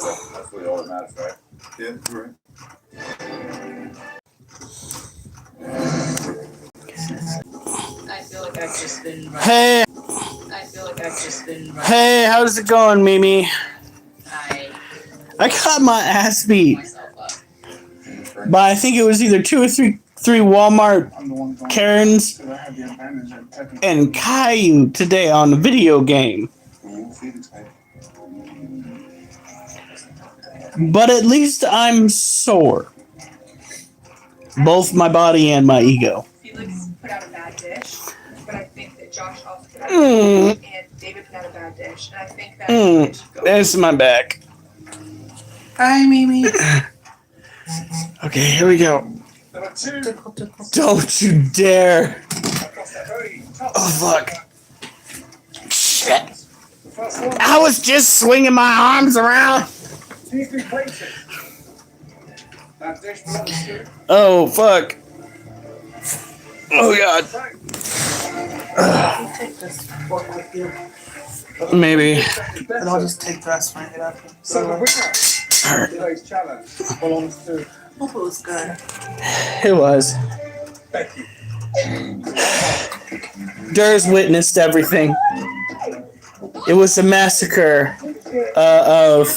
That's really all that matters, right? Yeah, right. Hey, how's it going, Mimi? I got my ass beat by I think it was either two or three Walmart Karens and Caillou today on the video game. But at least I'm sore. Both my body and my ego. Felix put out a bad dish, but I think that Josh also put out a bad dish, and David put out a bad dish, and I think that There's my back. Hi, Mimi. Okay, here we go. Don't you dare. Oh, fuck. Shit. I was just swinging my arms around. Oh, fuck. Oh, God. Take this fork with you. Maybe. And I'll just take the rest when I get up. So the winner of today's challenge belongs to... Hope it was good. It was. Becky. Durs witnessed everything. It was a massacre of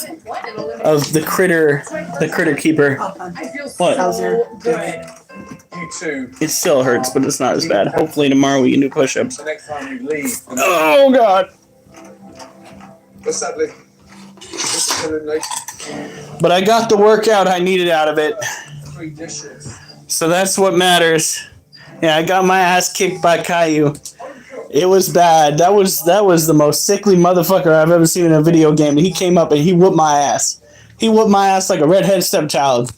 the critter keeper. What? How's your You two. It still hurts, but it's not as bad. Hopefully tomorrow we can do push-ups. The next time we leave. Oh, God. But sadly, But I got the workout I needed out of it. 3 dishes. So that's what matters. Yeah, I got my ass kicked by Caillou. It was bad. That was the most sickly motherfucker I've ever seen in a video game. He came up and he whooped my ass. He whooped my ass like a redheaded stepchild.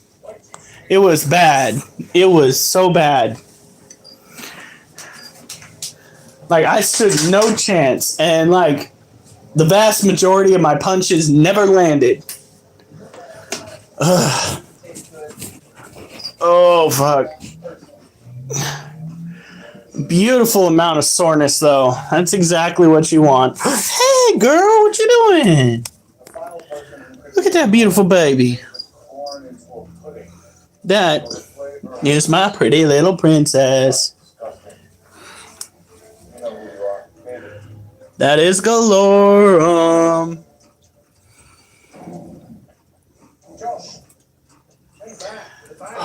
It was bad. It was so bad. Like, I stood no chance. And, like, the vast majority of my punches never landed. Ugh. Oh, fuck. Beautiful amount of soreness, though. That's exactly what you want. Hey, girl, what you doing? Look at that beautiful baby. That is my pretty little princess. That is Galorum.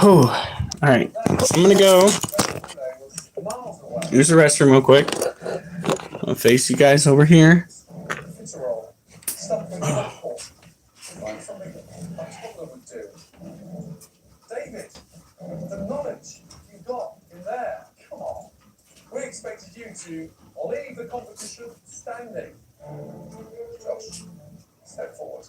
Whew. Alright, so I'm gonna go use the restroom real quick. I'll face you guys over here. David, the knowledge you've got in there, come on. We expected you to leave the competition standing. Josh, step forward.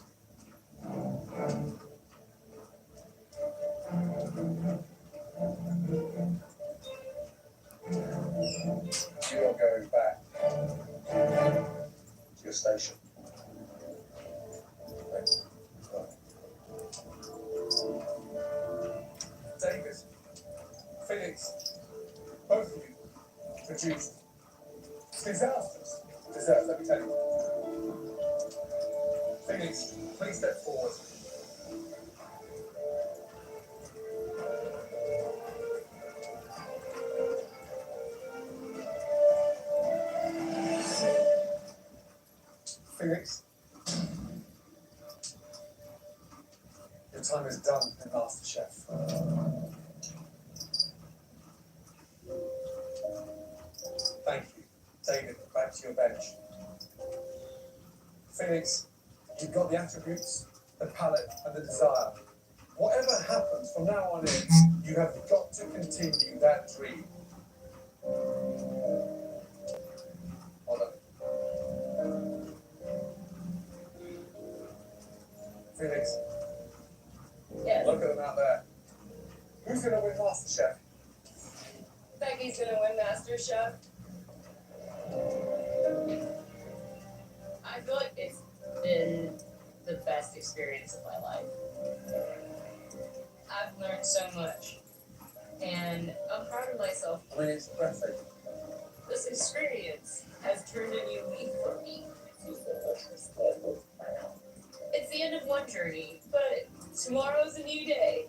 You are going back to your station. David, Felix, both of you produced disastrous desserts, let me tell you. Felix, please step forward. Felix, your time is done in MasterChef. Thank you. David, back to your bench. Felix, you've got the attributes, the palate, and the desire. Whatever happens from now on in, you have got to continue that dream. Hold on. Felix. Yes. Look at them out there. Who's going to win MasterChef? Becky's gonna win MasterChef. I feel like it's been the best experience of my life. I've learned so much, and I'm proud of myself. I mean, it's breathtaking. This experience has turned a new leaf for me. It's the end of one journey, but tomorrow's a new day.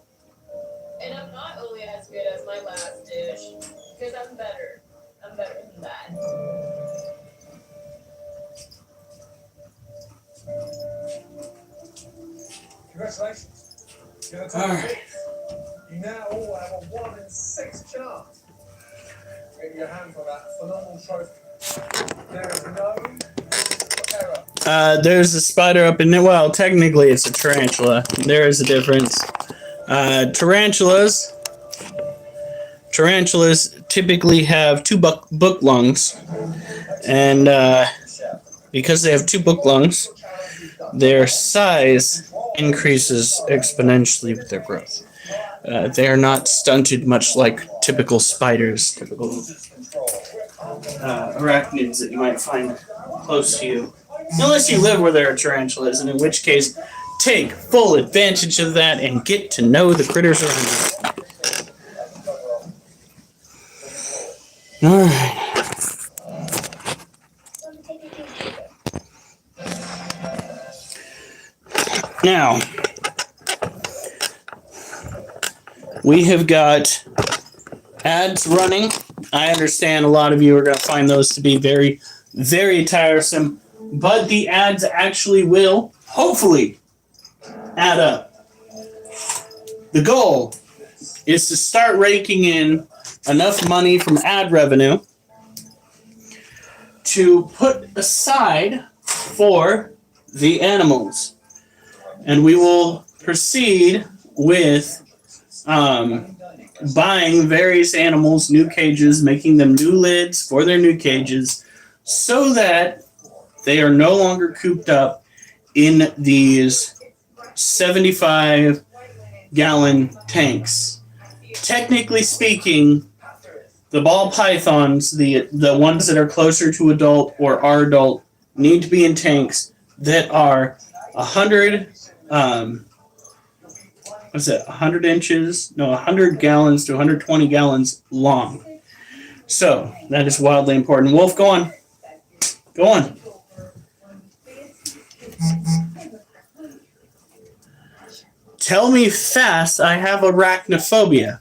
And I'm not only as good as my last dish, because I'm better. I'm better than that. Congratulations. You're the top six. You now all have a 1 in 6 chance to get your hands on that phenomenal trophy. There is no error. There's a spider up in there. Well, technically it's a tarantula. There is a difference. Tarantulas typically have two book lungs, and because they have two book lungs, their size increases exponentially with their growth. They are not stunted much like typical spiders, typical arachnids that you might find close to you. Unless you live where there are tarantulas, and in which case, take full advantage of that and get to know the critters around you. Alright. Now, we have got ads running. I understand a lot of you are going to find those to be very, very tiresome, but the ads actually will, hopefully, add up. The goal is to start raking in enough money from ad revenue to put aside for the animals. And we will proceed with buying various animals, new cages, making them new lids for their new cages, so that they are no longer cooped up in these 75-gallon tanks. Technically speaking, the ball pythons, the ones that are closer to adult or are adult, need to be in tanks that are 100 100 gallons to 120 gallons long. So that is wildly important. Wolf, go on. Go on. Tell me fast. I have arachnophobia.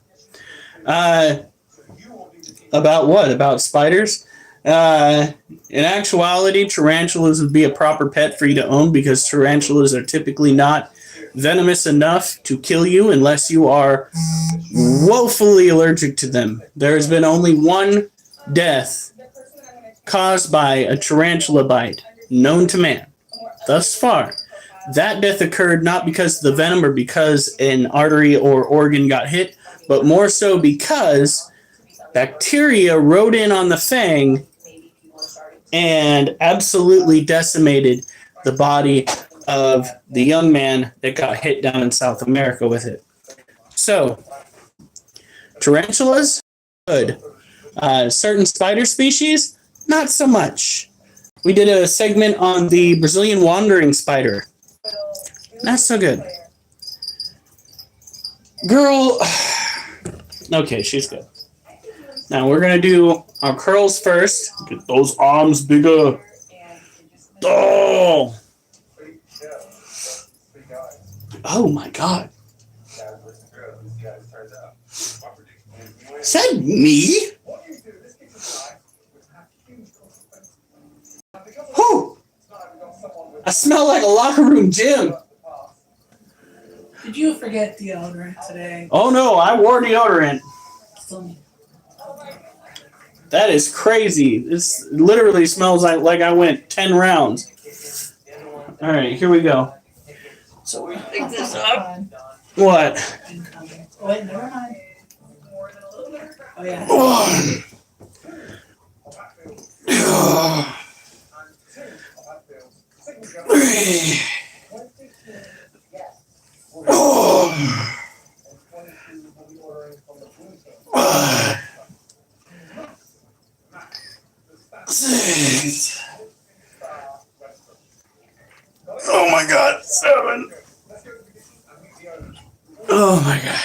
About what? About spiders? In actuality, tarantulas would be a proper pet for you to own because tarantulas are typically not venomous enough to kill you unless you are woefully allergic to them. There has been only one death caused by a tarantula bite known to man thus far. That death occurred not because of the venom or because an artery or organ got hit, but more so because bacteria rode in on the fang and absolutely decimated the body of the young man that got hit down in South America with it. So, tarantulas, good. Certain spider species, not so much. We did a segment on the Brazilian wandering spider. Not so good. Girl, okay, she's good. Now we're going to do our curls first. Get those arms bigger. Oh! Oh my God. Is that me? Whew! I smell like a locker room gym. Did you forget deodorant today? Oh no, I wore deodorant. Still. That is crazy. This literally smells like I went 10 rounds. All right, here we go. So we pick this up. What? Oh, wait, never mind. Oh, yeah. Oh my God, 7. Oh my God.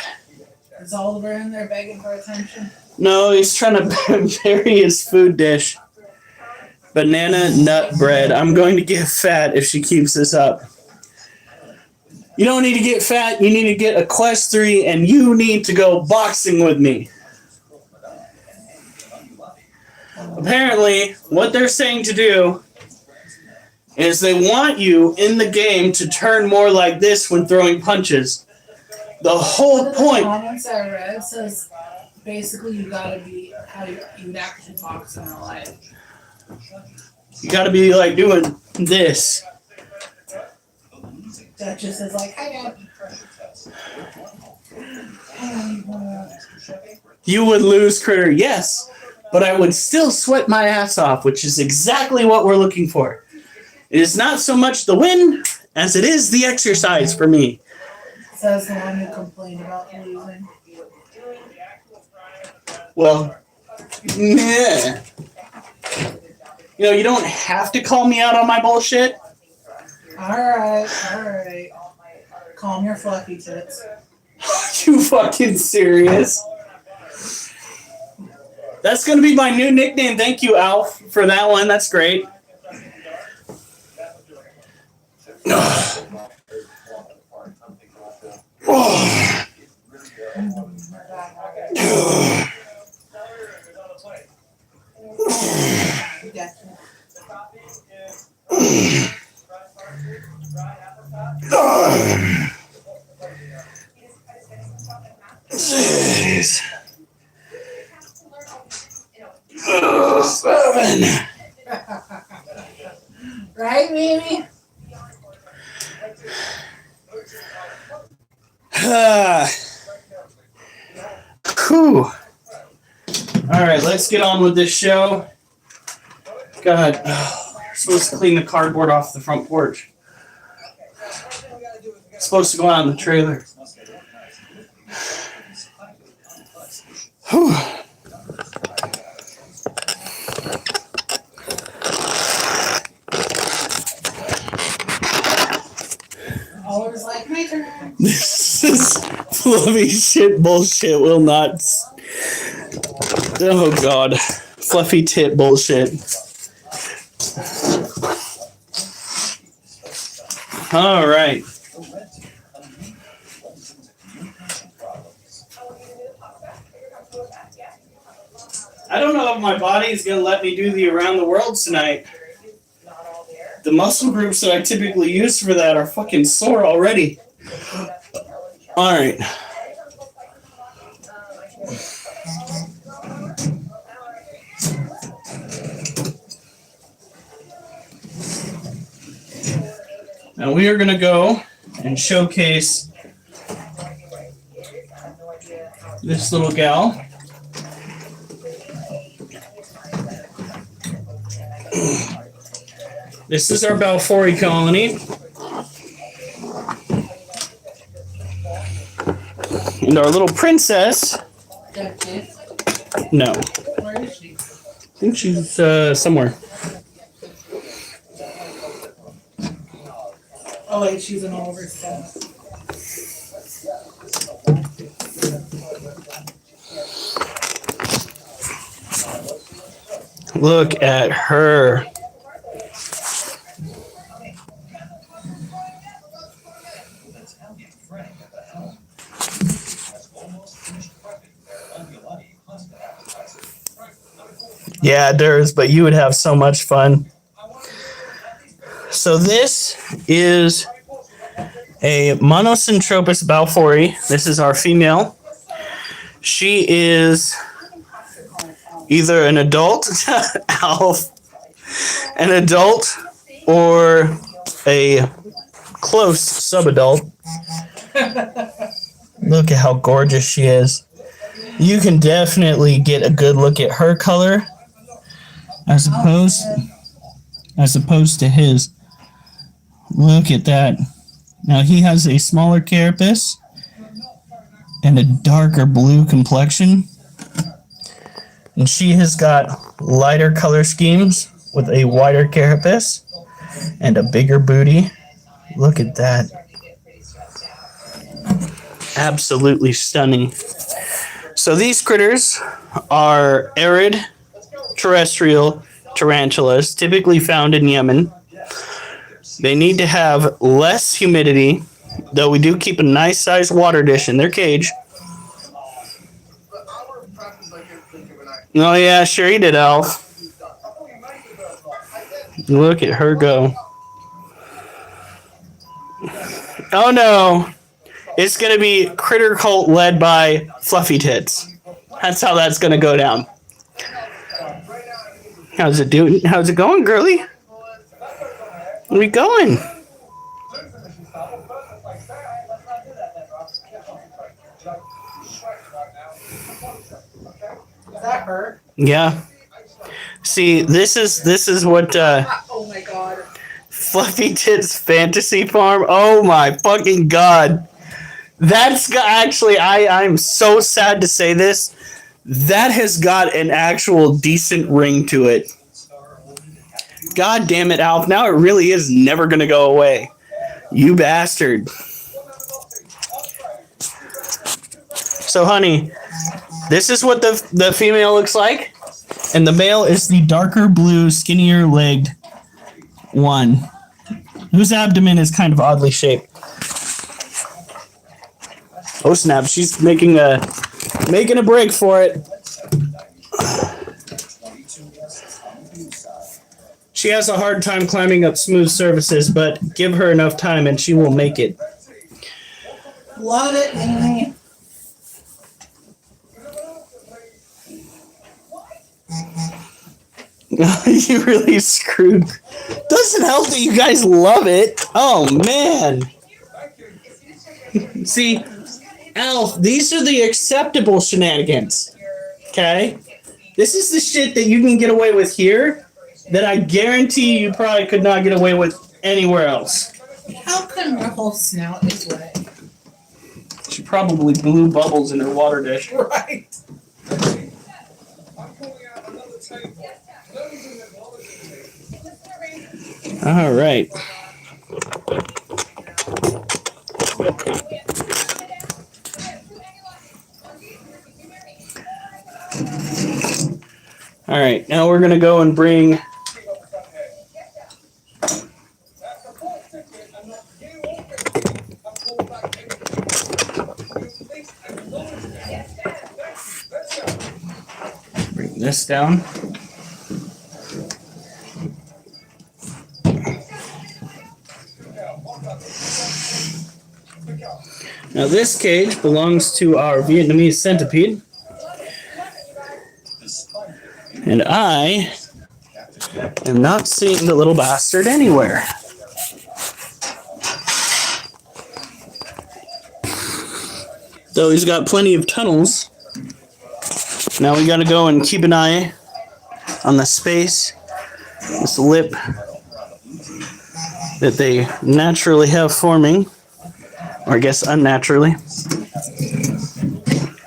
Is Oliver in there begging for attention? No, he's trying to bury his food dish. Banana nut bread. I'm going to get fat if she keeps this up. You don't need to get fat. You need to get a Quest 3, and you need to go boxing with me. Apparently, what they're saying to do is they want you in the game to turn more like this when throwing punches. The whole One of the point. comments I read says basically you gotta be how you would actually box in real life. You gotta be like doing this. That just is like, hi, Dad. You would lose, Critter, yes, but I would still sweat my ass off, which is exactly what we're looking for. It is not so much the win as it is the exercise for me. Says the one who complained about losing. Well, yeah. You know, you don't have to call me out on my bullshit. Alright. Calm your fluffy tits. You fucking serious? That's gonna be my new nickname. Thank you, Alf, for that one. That's great. Jeez. 7. Right, baby? Whew. All right, let's get on with this show. God, we're supposed to clean the cardboard off the front porch. It's supposed to go out in the trailer. Whew. Always like, my turn. This is fluffy shit bullshit will not. Oh God. Fluffy tit bullshit. All right. I don't know if my body is going to let me do the around the world tonight. The muscle groups that I typically use for that are fucking sore already. All right. Now we are going to go and showcase this little gal. This is our Balfouri colony. And our little princess. No. Where is she? I think she's somewhere. Oh, wait, she's an overstuff. Look at her. Yeah, there's, but you would have so much fun. So this is a Monocentropus balfouri. This is our female. She is either an adult, Alf, an adult, or a close subadult. Look at how gorgeous she is. You can definitely get a good look at her color as opposed to his. Look at that. Now he has a smaller carapace and a darker blue complexion. And she has got lighter color schemes with a wider carapace and a bigger booty. Look at that. Absolutely stunning. So these critters are arid terrestrial tarantulas, typically found in Yemen. They need to have less humidity Though we do keep a nice sized water dish in their cage. Oh yeah, sure he did, Alf. Look at her go. Oh no. It's going to be Critter Cult led by Fluffy Tits. That's how that's going to go down. How's it doing? How's it going, girly? Where we going? That hurt. Yeah. See, this is what Oh my god. Fluffy Tits Fantasy Farm. Oh my fucking god. That's actually, I'm so sad to say this. That has got an actual decent ring to it. God damn it, Alf. Now it really is never going to go away. You bastard. So, honey, this is what the female looks like. And the male is the darker blue, skinnier legged one, whose abdomen is kind of oddly shaped. Oh snap, she's making a break for it. She has a hard time climbing up smooth surfaces, but give her enough time and she will make it. Love it, Amy. You really screwed. Doesn't help that you guys love it. Oh man. See, Alf, these are the acceptable shenanigans. Okay? This is the shit that you can get away with here that I guarantee you probably could not get away with anywhere else. How come her whole snout is wet? She probably blew bubbles in her water dish. Right. All right. All right, now we're going to go and bring this down. Now this cage belongs to our Vietnamese centipede. And I am not seeing the little bastard anywhere. Though he's got plenty of tunnels. Now we gotta go and keep an eye on the space, this lip that they naturally have forming. Or I guess unnaturally.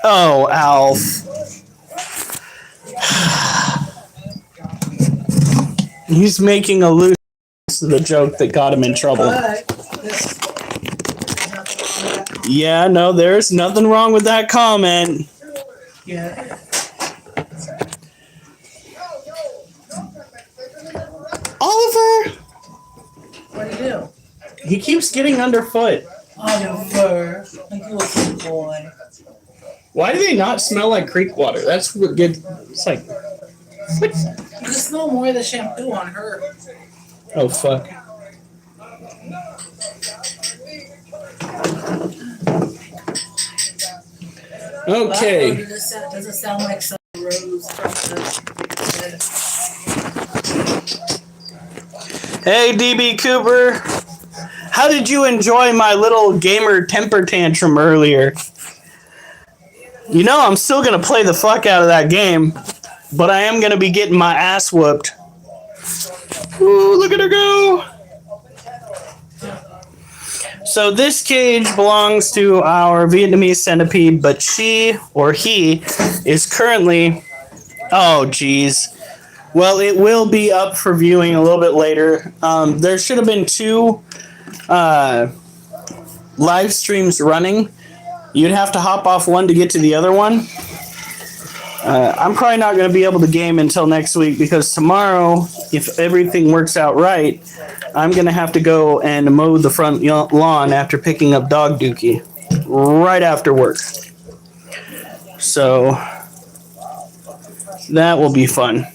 Oh, Alf. He's making a loose of the joke that got him in trouble. Yeah, no, there's nothing wrong with that comment. Yeah. Oliver! What do you do? He keeps getting underfoot. Oliver. Like you little boy. Why do they not smell like creek water? That's what gets. It's like. What? You can smell more of the shampoo on her. Oh, fuck. Okay. Does it sound like some rose from the... Hey, DB Cooper. How did you enjoy my little gamer temper tantrum earlier? You know, I'm still going to play the fuck out of that game, but I am going to be getting my ass whooped. Ooh, look at her go. So this cage belongs to our Vietnamese centipede, but she, or he, is currently... Oh, geez. Well, it will be up for viewing a little bit later. There should have been 2 live streams running. You'd have to hop off one to get to the other one. I'm probably not going to be able to game until next week because tomorrow, if everything works out right, I'm going to have to go and mow the front lawn after picking up dog Dookie right after work. So that will be fun.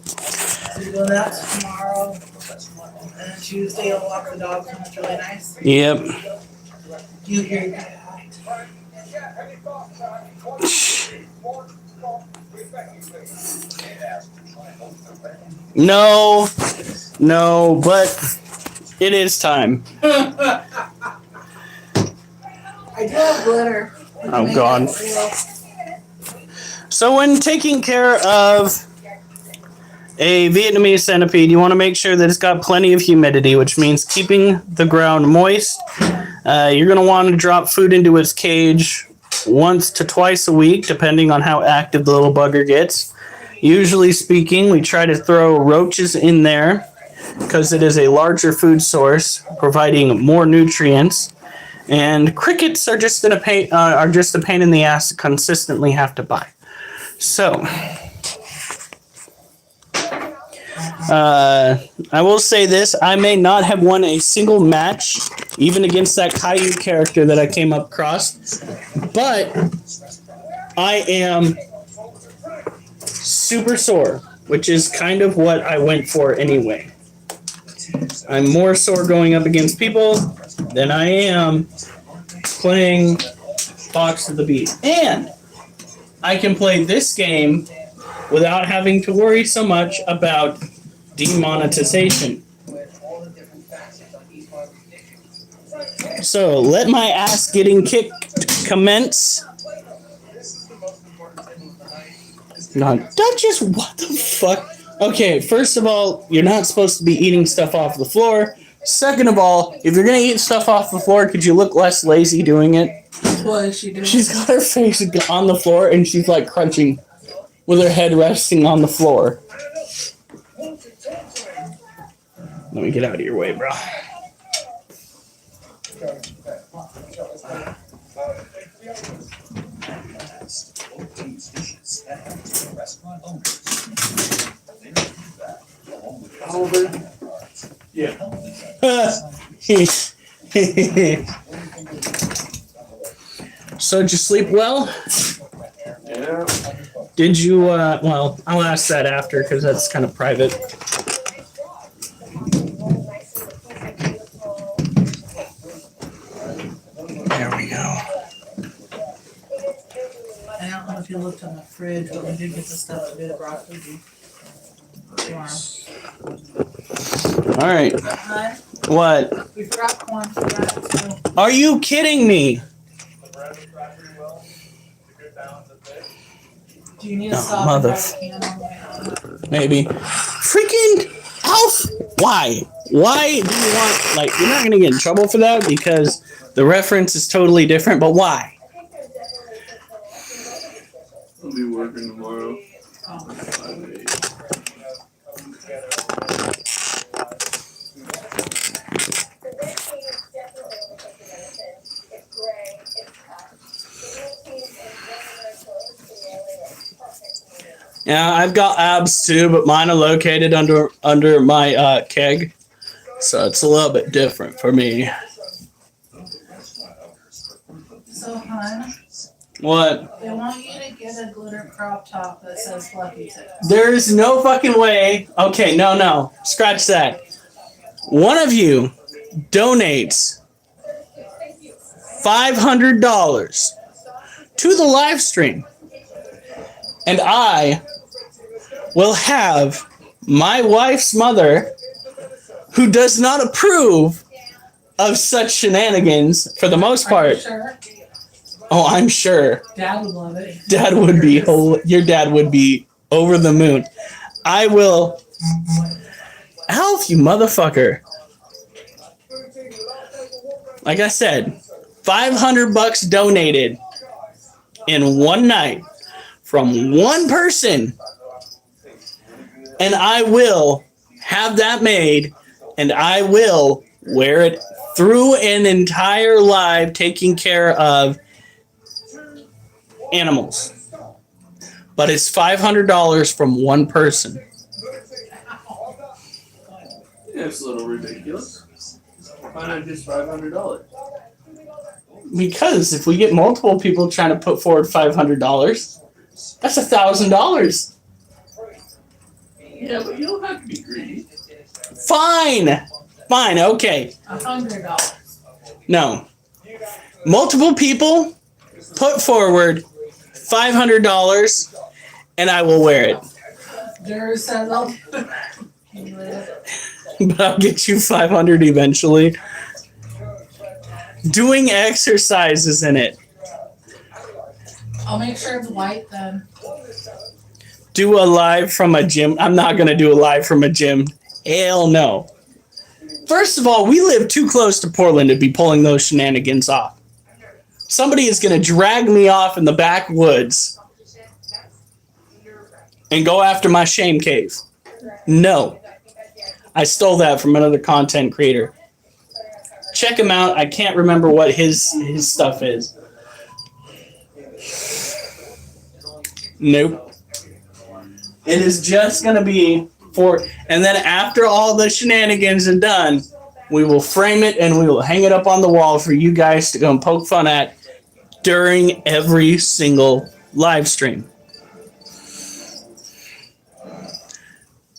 So you do that tomorrow, and then Tuesday you'll walk the dogs, and it's really nice. Yep. You hear No, but it is time. I do have glitter. Oh, God. So when taking care of a Vietnamese centipede, you want to make sure that it's got plenty of humidity, which means keeping the ground moist. You're going to want to drop food into its cage once to twice a week, depending on how active the little bugger gets. Usually speaking, we try to throw roaches in there because it is a larger food source, providing more nutrients. And crickets are just a pain in the ass to consistently have to buy. So, I will say this: I may not have won a single match, even against that Caillou character that I came up across, but I am super sore, which is kind of what I went for anyway. I'm more sore going up against people than I am playing Box of the Beat. And I can play this game without having to worry so much about demonetization. So let my ass getting kicked commence. God, that just, what the fuck? Okay, first of all, you're not supposed to be eating stuff off the floor. Second of all, if you're gonna eat stuff off the floor, could you look less lazy doing it? What is she doing? She's got her face on the floor and she's like crunching with her head resting on the floor. Let me get out of your way, bro. Yeah. So did you sleep well? Yeah. Did you, well, I'll ask that after because that's kind of private. There we go. I don't know if you looked on the fridge, but we did get the stuff to do the broccoli. All right. Huh? What? We forgot corn for that, so. Are you kidding me? The bread was fried pretty well. A good balance of fish. Do you need a Oh, stop mother- and grab a can on the way out? Maybe. Freaking Alf! Why? Why do you want, like, you're not going to get in trouble for that because the reference is totally different, but why? I'll be working tomorrow. Yeah, I've got abs too, but mine are located under my keg, so it's a little bit different for me. So, hon, What? they want you to get a glitter crop top that says Fluffy Tips. There is no fucking way. Okay, no, scratch that. One of you donates $500 to the live stream, and I will have my wife's mother, who does not approve of such shenanigans for the most Are you part. sure? Oh, I'm sure. Dad would love it. Dad would be your dad would be over the moon. I will. Alf, you motherfucker. Like I said, $500 donated in one night from one person, and I will have that made, and I will wear it through an entire live taking care of animals. but it's $500 from one person. Yeah, it's a little ridiculous. Why not just $500? Because if we get multiple people trying to put forward $500, that's $1,000. Yeah, but you don't have to be greedy. Fine. Fine. Okay. $100. No. Multiple people put forward $500, and I will wear it. Drew says I'll do it. But I'll get you 500 eventually. Doing exercises in it. I'll make sure it's white then. Do a live from a gym. I'm not going to do a live from a gym. Hell no. First of all, we live too close to Portland to be pulling those shenanigans off. Somebody is going to drag me off in the backwoods and go after my shame cave. No. I stole that from another content creator. Check him out. I can't remember what his stuff is. Nope. It is just going to be for... And then after all the shenanigans are done, we will frame it and we will hang it up on the wall for you guys to go and poke fun at during every single live stream.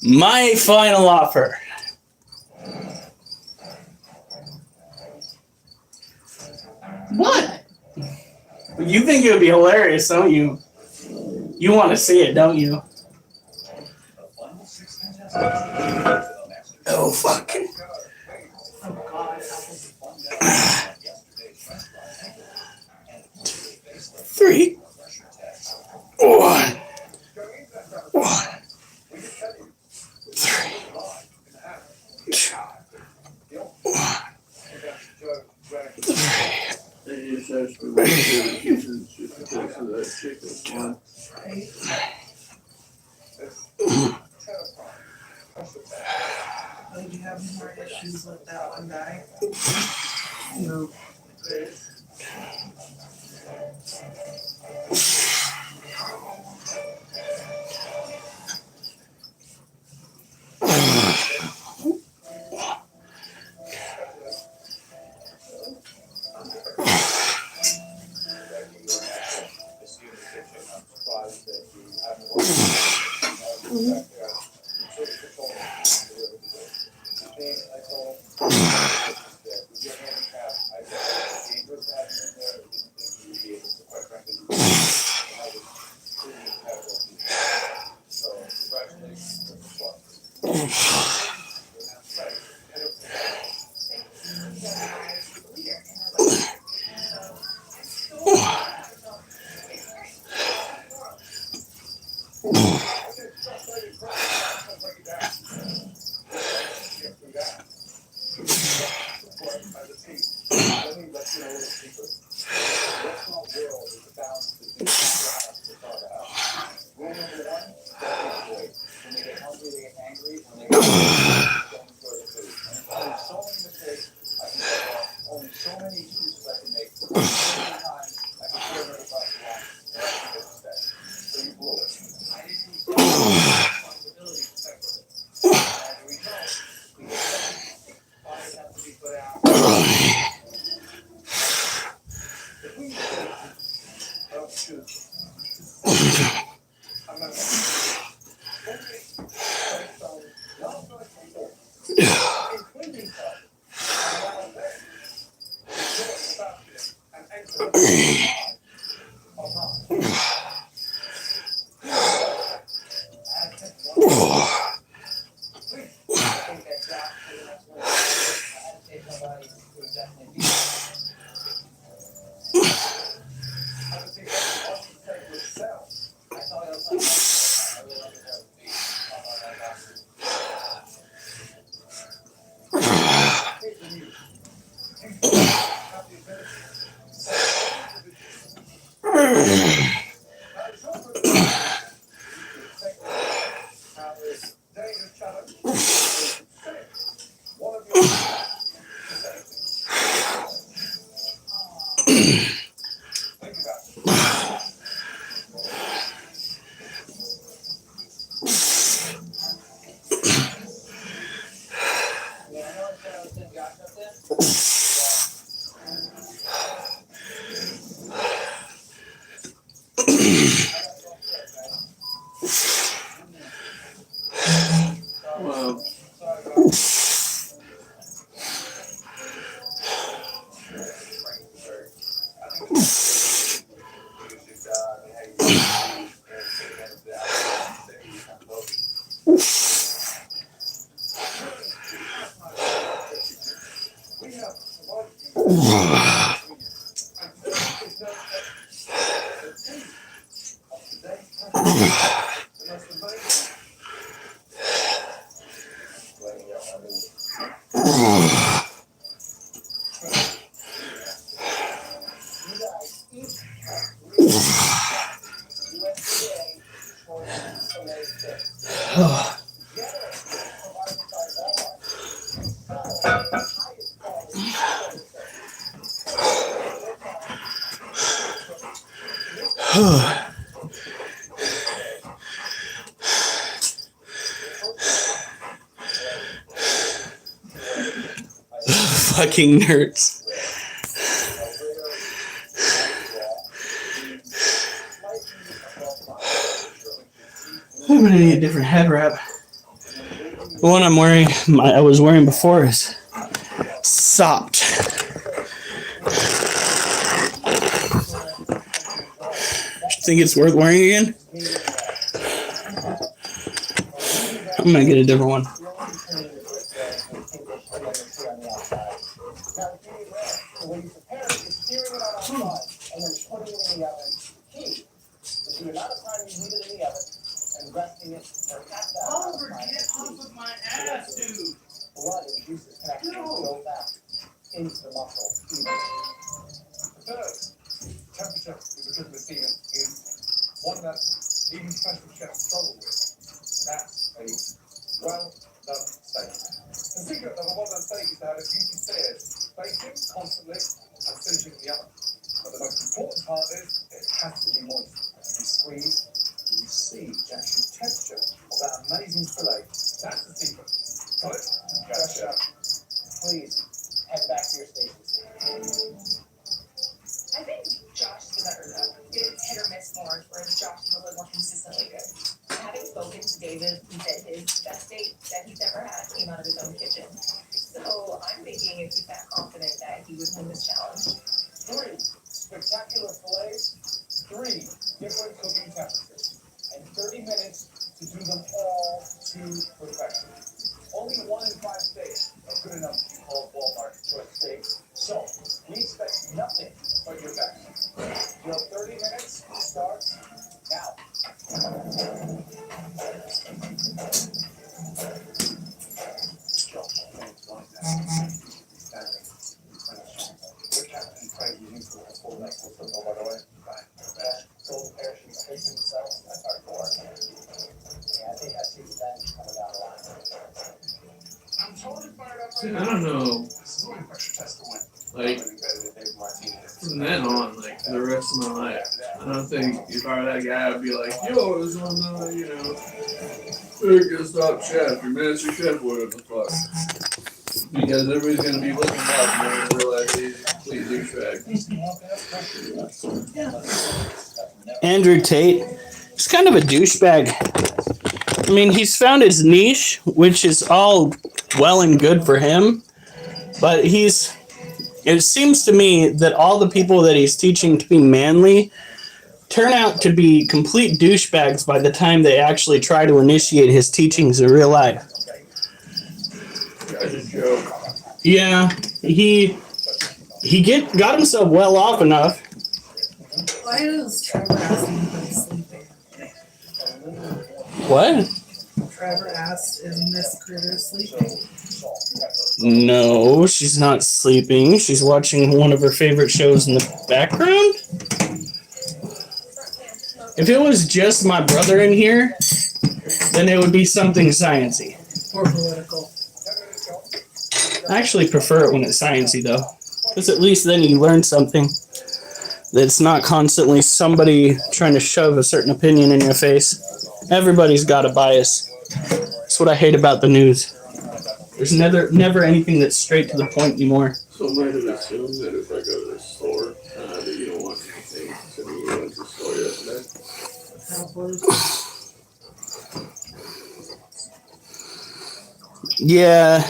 My final offer. What? You think it would be hilarious, don't you? You want to see it, don't you? Oh, fuck. Oh God. 3, 1, 1, 3, 2, 1, 3. They just asked for one just because of that chicken one. Did you have any more issues with that one guy? No. Wow. Fucking nerds. I'm gonna need a different head wrap. The one I'm wearing, I was wearing before is sopped. Think it's worth wearing again? I'm gonna get a different one. Oliver, get off of my ass, dude. Blood induces can actually go back into the muscle. The third temperature is because of the semen is one that even special chefs struggle with. That's a well-done steak. The secret of a well-done steak is to have a juicy sears, baking constantly and finishing in the oven. But the most important part is it has to be moist. You squeeze, you see the actual texture of that amazing fillet. That's the secret. Got it? Gotcha. Please head back to your stations. I think Josh is the better though. It's hit or miss more, whereas Josh is a little more consistently good. Having spoken to David, he said his best date that he's ever had came out of his own kitchen. So I'm thinking if he's that confident that he would win this challenge. 3 spectacular fillets, 3 different cooking temperatures, and 30 minutes to do them all to perfection. Only 1 in 5 steaks are good enough to be called Walmart choice steaks. So we expect nothing but your best. Your 30 minutes starts now. Captain Craig used for the full next football, by the way. Right. Gold parachute hits himself. That's hardcore. Yeah, I think I see the bench coming down the line. I'm totally fired up See, right I now. don't know. This is only pressure test to win. Like, I'm gonna go to Dave Martinez. from then on, like, the rest of my life, I don't think if I were that guy, I'd be like, yo, it's on the, you know, America's Top Chef, your master chef, whatever the fuck. Because everybody's gonna be looking up and they're gonna realize he's a complete douchebag. Andrew Tate, he's kind of a douchebag. I mean, he's found his niche, which is all well and good for him, but it seems to me that all the people that he's teaching to be manly turn out to be complete douchebags by the time they actually try to initiate his teachings in real life. Guy's a joke. Yeah, he got himself well off enough. Why is Trevor asking if I'm sleeping? What? Trevor asked, is Miss Critter sleeping? No, she's not sleeping. She's watching one of her favorite shows in the background. If it was just my brother in here, then it would be something sciencey. Or political? I actually prefer it when it's sciencey, though. Because at least then you learn something. That's not constantly somebody trying to shove a certain opinion in your face. Everybody's got a bias. That's what I hate about the news. There's never anything that's straight to the point anymore. So I might have assumed that if I go to the store, that you don't want anything. So you went to the store yesterday. Yeah,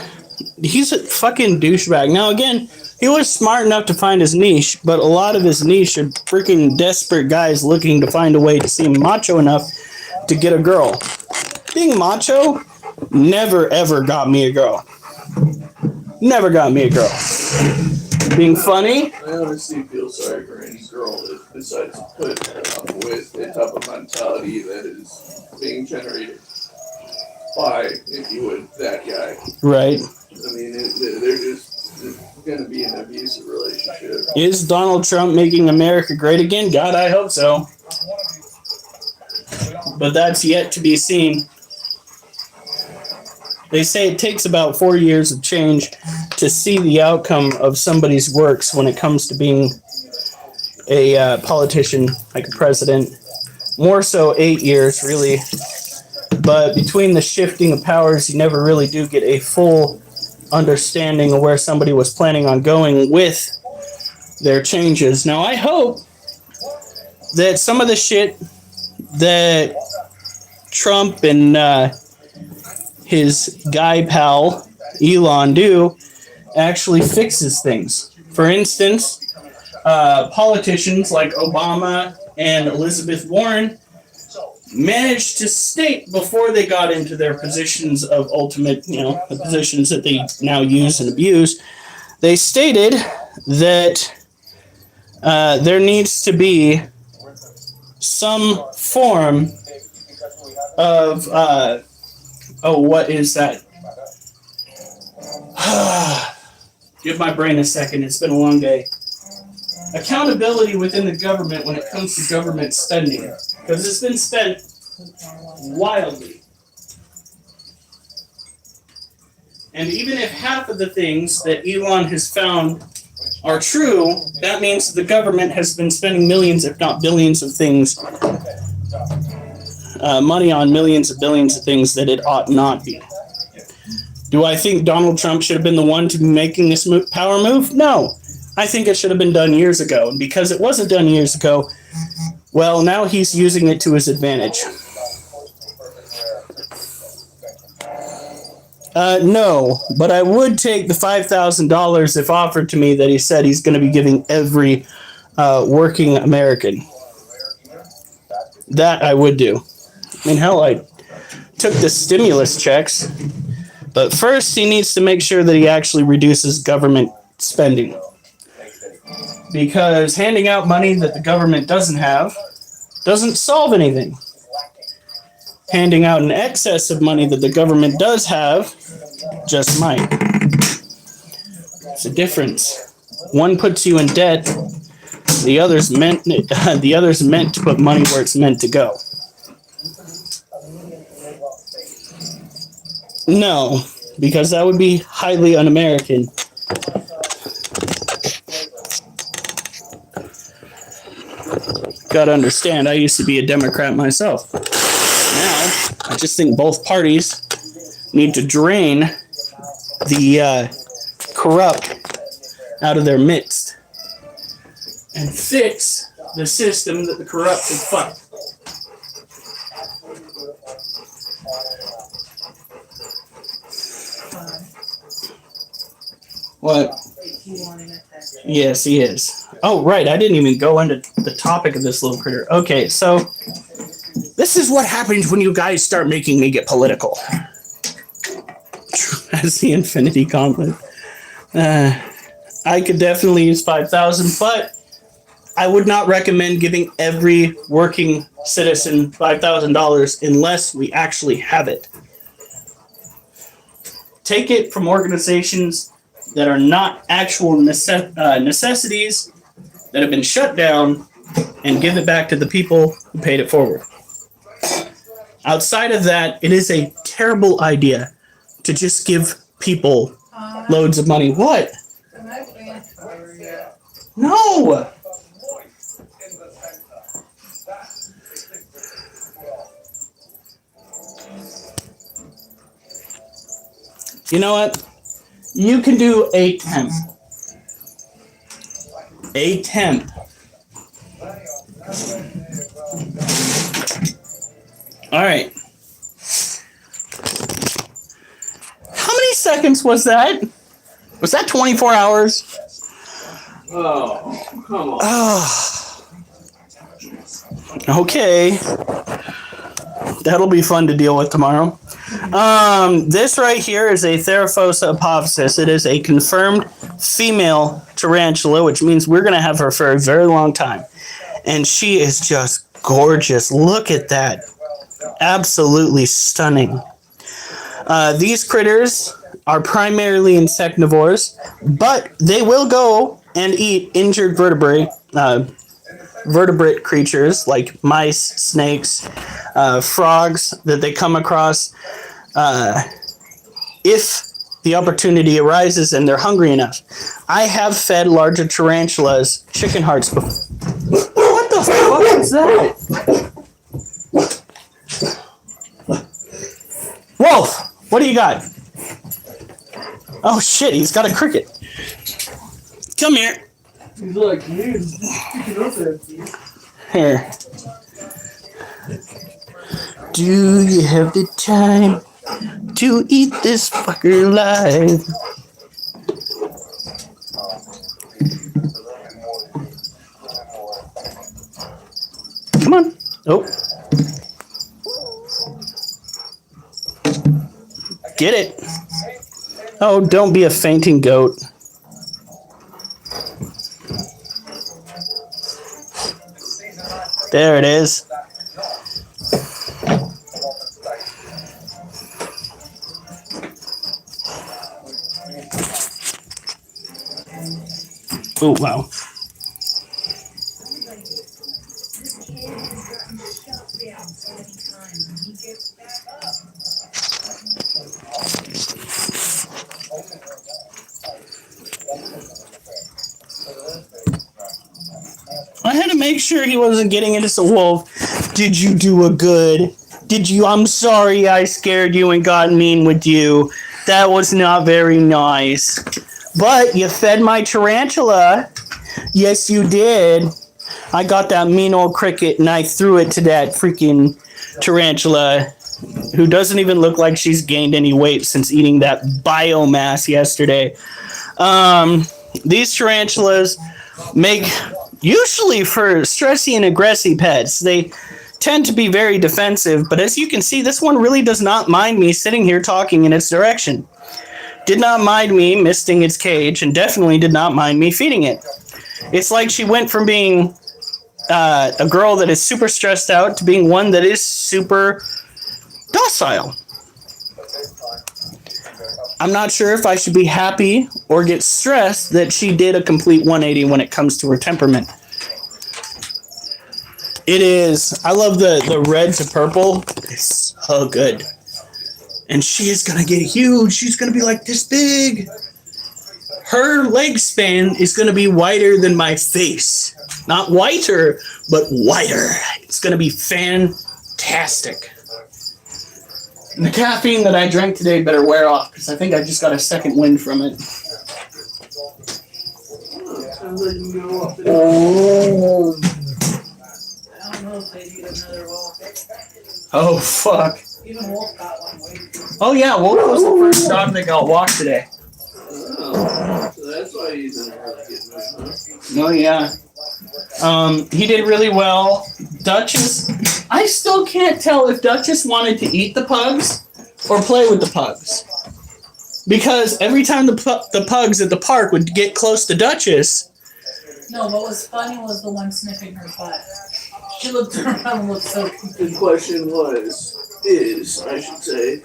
he's a fucking douchebag. Now, again, he was smart enough to find his niche, but a lot of his niche are freaking desperate guys looking to find a way to seem macho enough to get a girl. Being macho never ever got me a girl. Never got me a girl. Being funny, I honestly feel sorry for any girl that decides to put up with the type of mentality that is being generated by, if you would, that guy. right? I mean, they're just going to be an abusive relationship. Is Donald Trump making America great again? God, I hope so. But that's yet to be seen. They say it takes about 4 years of change to see the outcome of somebody's works when it comes to being a politician, like a president. More so 8 years, really. But between the shifting of powers, you never really do get a full understanding of where somebody was planning on going with their changes. Now, I hope that some of the shit that Trump and his guy pal Elon do actually fixes things. For instance, politicians like Obama and Elizabeth Warren managed to state before they got into their positions of ultimate, the positions that they now use and abuse, they stated that there needs to be some form of what is that? Give my brain a second. It's been a long day. Accountability within the government when it comes to government spending, because it's been spent wildly. And even if half of the things that Elon has found are true, that means the government has been spending millions, if not billions, of things, money on millions of billions of things that it ought not be. Do I think Donald Trump should have been the one to be making this power move? No. I think it should have been done years ago. And because it wasn't done years ago, well, now he's using it to his advantage. No, but I would take the $5,000 if offered to me that he said he's going to be giving every working American. That I would do. I mean, hell, I took the stimulus checks, but first he needs to make sure that he actually reduces government spending. Because handing out money that the government doesn't have doesn't solve anything. Handing out an excess of money that the government does have just might. It's a difference. One puts you in debt, the other's meant to put money where it's meant to go. No, because that would be highly un-American. Gotta understand, I used to be a Democrat myself. Now, I just think both parties need to drain the corrupt out of their midst and fix the system that the corrupt have fucked. What? Yes, he is. Oh, right. I didn't even go into the topic of this little critter. Okay, so this is what happens when you guys start making me get political. As the Infinity Gauntlet. I could definitely use 5,000, but I would not recommend giving every working citizen $5,000 unless we actually have it. Take it from organizations that are not actual necessities that have been shut down and give it back to the people who paid it forward. Outside of that, it is a terrible idea to just give people loads of money. What? No! You know what? You can do a temp. A temp. All right. How many seconds was that? Was that 24 hours? Oh, come on. Okay. That'll be fun to deal with tomorrow. This right here is a Theraphosa apophysis. It is a confirmed female tarantula, which means we're going to have her for a very long time. And she is just gorgeous. Look at that. Absolutely stunning. These critters are primarily insectivores, but they will go and eat injured vertebrate creatures like mice, snakes, frogs that they come across. If the opportunity arises and they're hungry enough. I have fed larger tarantulas chicken hearts before. What the fuck is that? Wolf, what do you got? Oh shit, he's got a cricket. Come here. He's like, dude, picking up that. Here. Do you have the time to eat this fucker alive? Come on. Oh. Get it. Oh, don't be a fainting goat. There it is. Oh, wow. I had to make sure he wasn't getting into some wolf. Did you do a good? Did you? I'm sorry I scared you and got mean with you. That was not very nice. But you fed my tarantula. Yes, you did. I got that mean old cricket and I threw it to that freaking tarantula who doesn't even look like she's gained any weight since eating that biomass yesterday. These tarantulas make, usually for stressy and aggressive pets, they tend to be very defensive. But as you can see, this one really does not mind me sitting here talking in its direction. Did not mind me misting its cage and definitely did not mind me feeding it. It's like she went from being a girl that is super stressed out to being one that is super docile. I'm not sure if I should be happy or get stressed that she did a complete 180 when it comes to her temperament. It is. I love the red to purple. It's so good. And she is going to get huge. She's going to be like this big. Her leg span is going to be wider than my face. Not whiter, but wider. It's going to be fantastic. And the caffeine that I drank today better wear off because I think I just got a second wind from it. Oh. I don't know if they need another wolf. Oh, fuck. Even Wolf got one. Oh, yeah, Wolf was the first dog that got walked today. Oh, so that's why he's in a really good mood, huh? Oh, yeah. He did really well. Duchess, I still can't tell if Duchess wanted to eat the pugs or play with the pugs. Because every time the pugs at the park would get close to Duchess. No, what was funny was the one sniffing her butt. She looked around and looked so confused. The question I should say,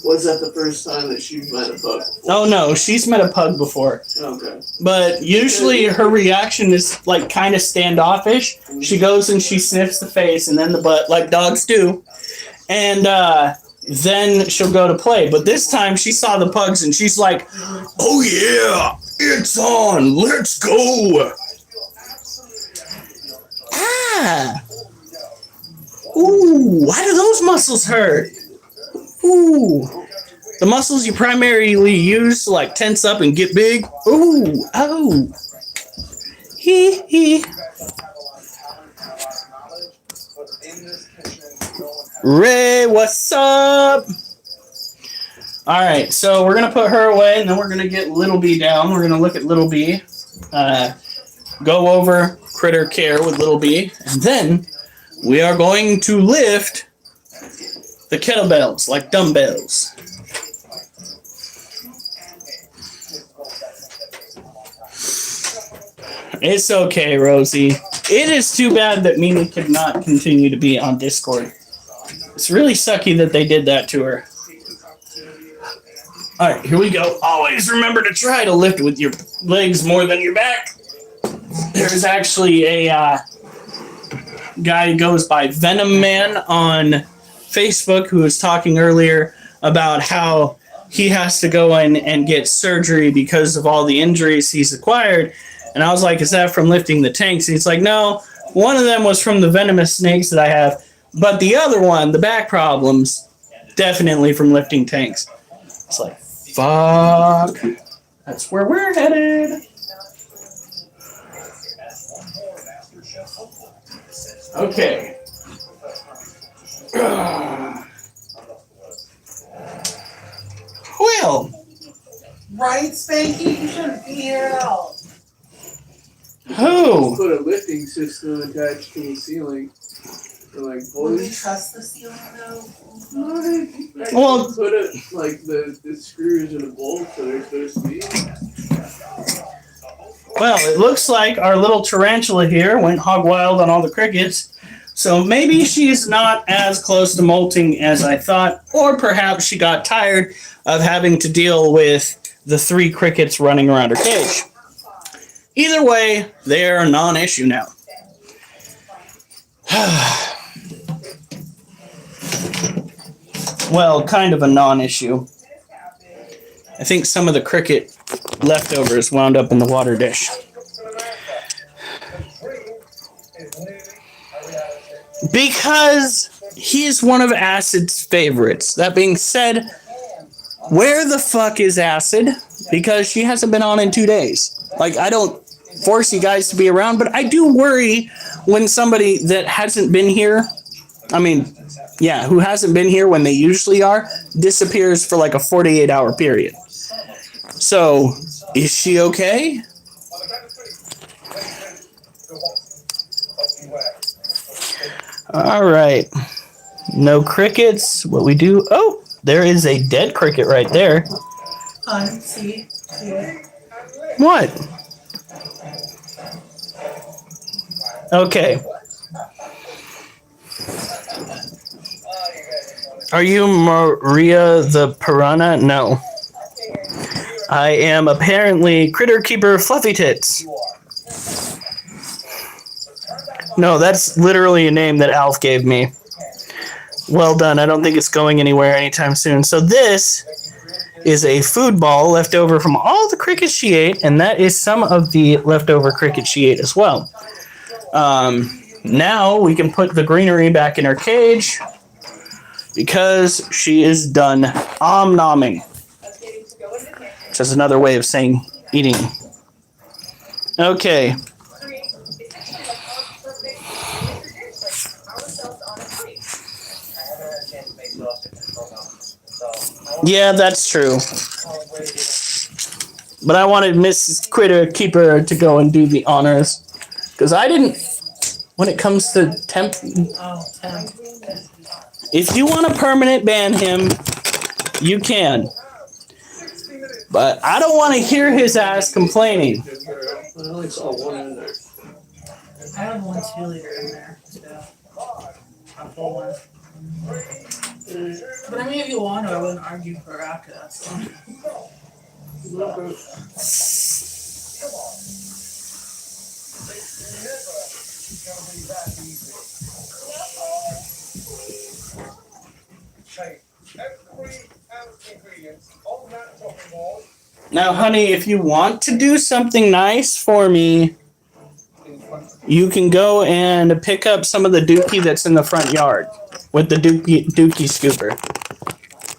was that the first time that she met a pug? Oh, no, she's met a pug before. Okay. But usually her reaction is like kind of standoffish. She goes and she sniffs the face and then the butt, like dogs do. And then she'll go to play. But this time she saw the pugs and she's like, oh yeah, it's on, let's go. Ah. Ooh, why do those muscles hurt? Ooh. The muscles you primarily use to like tense up and get big. Ooh, oh. Hee hee. Ray, what's up? All right, so we're gonna put her away, and then we're gonna get Little B down. We're gonna look at Little B, go over critter care with Little B, and then we are going to lift the kettlebells like dumbbells. It's okay, Rosie. It is too bad that Mimi could not continue to be on Discord. It's really sucky that they did that to her. All right, here we go. Always remember to try to lift with your legs more than your back. There's actually a guy who goes by Venom Man on Facebook who was talking earlier about how he has to go in and get surgery because of all the injuries he's acquired. And I was like, is that from lifting the tanks? And he's like, no, one of them was from the venomous snakes that I have. But the other one, the back problems, definitely from lifting tanks. It's like, fuck. That's where we're headed. Okay. Well. Right, Spanky? You shouldn't be here at all. Who? Put a lifting system attached to the ceiling. For like Would we boys. trust the ceiling though? Well- Put it like the screws and the bolts that are supposed to be. Well, it looks like our little tarantula here went hog wild on all the crickets. So maybe she's not as close to molting as I thought, or perhaps she got tired of having to deal with the 3 crickets running around her cage. Either way, they're a non-issue now. Well, kind of a non-issue. I think some of the cricket leftovers wound up in the water dish. Because he's one of Acid's favorites. That being said, where the fuck is Acid? Because she hasn't been on in 2 days. Like, I don't force you guys to be around, but I do worry when somebody that hasn't been here, who hasn't been here when they usually are, disappears for like a 48-hour period. So, is she okay? All right. No crickets. What we do? Oh, there is a dead cricket right there. See? Yeah. What? Okay. Are you Maria the Piranha? No. I am apparently Critter Keeper Fluffy Tits. No, that's literally a name that Alf gave me. Well done. I don't think it's going anywhere anytime soon. So this is a food ball left over from all the crickets she ate, and that is some of the leftover crickets she ate as well. Now we can put the greenery back in her cage because she is done nomming. Which is another way of saying eating. Okay. Yeah, that's true. But I wanted Mrs. Critter Keeper to go and do the honors. Because I didn't... When it comes to temp... Oh, 10. If you want to permanent ban him, you can. But I don't want to hear his ass complaining. I only saw one in there. I have 1 2-liter in there, so a full one. But I mean, if you want to, I wouldn't argue for Raka. So. Now, honey, if you want to do something nice for me, you can go and pick up some of the dookie that's in the front yard with the dookie scooper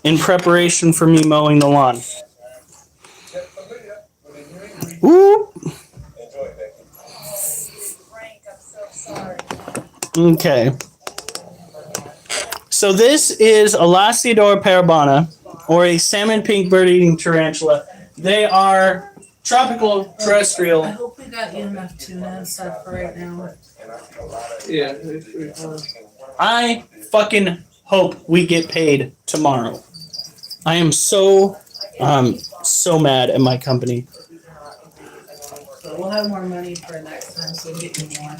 in preparation for me mowing the lawn. Whoop. Okay. So this is a Lasiodora parabana, or a salmon pink bird-eating tarantula. They are tropical I terrestrial. hope we got you enough tuna and stuff for right now. Yeah, it's pretty fun. I fucking hope we get paid tomorrow. I am so mad at my company. So we'll have more money for next time, so we'll get you more.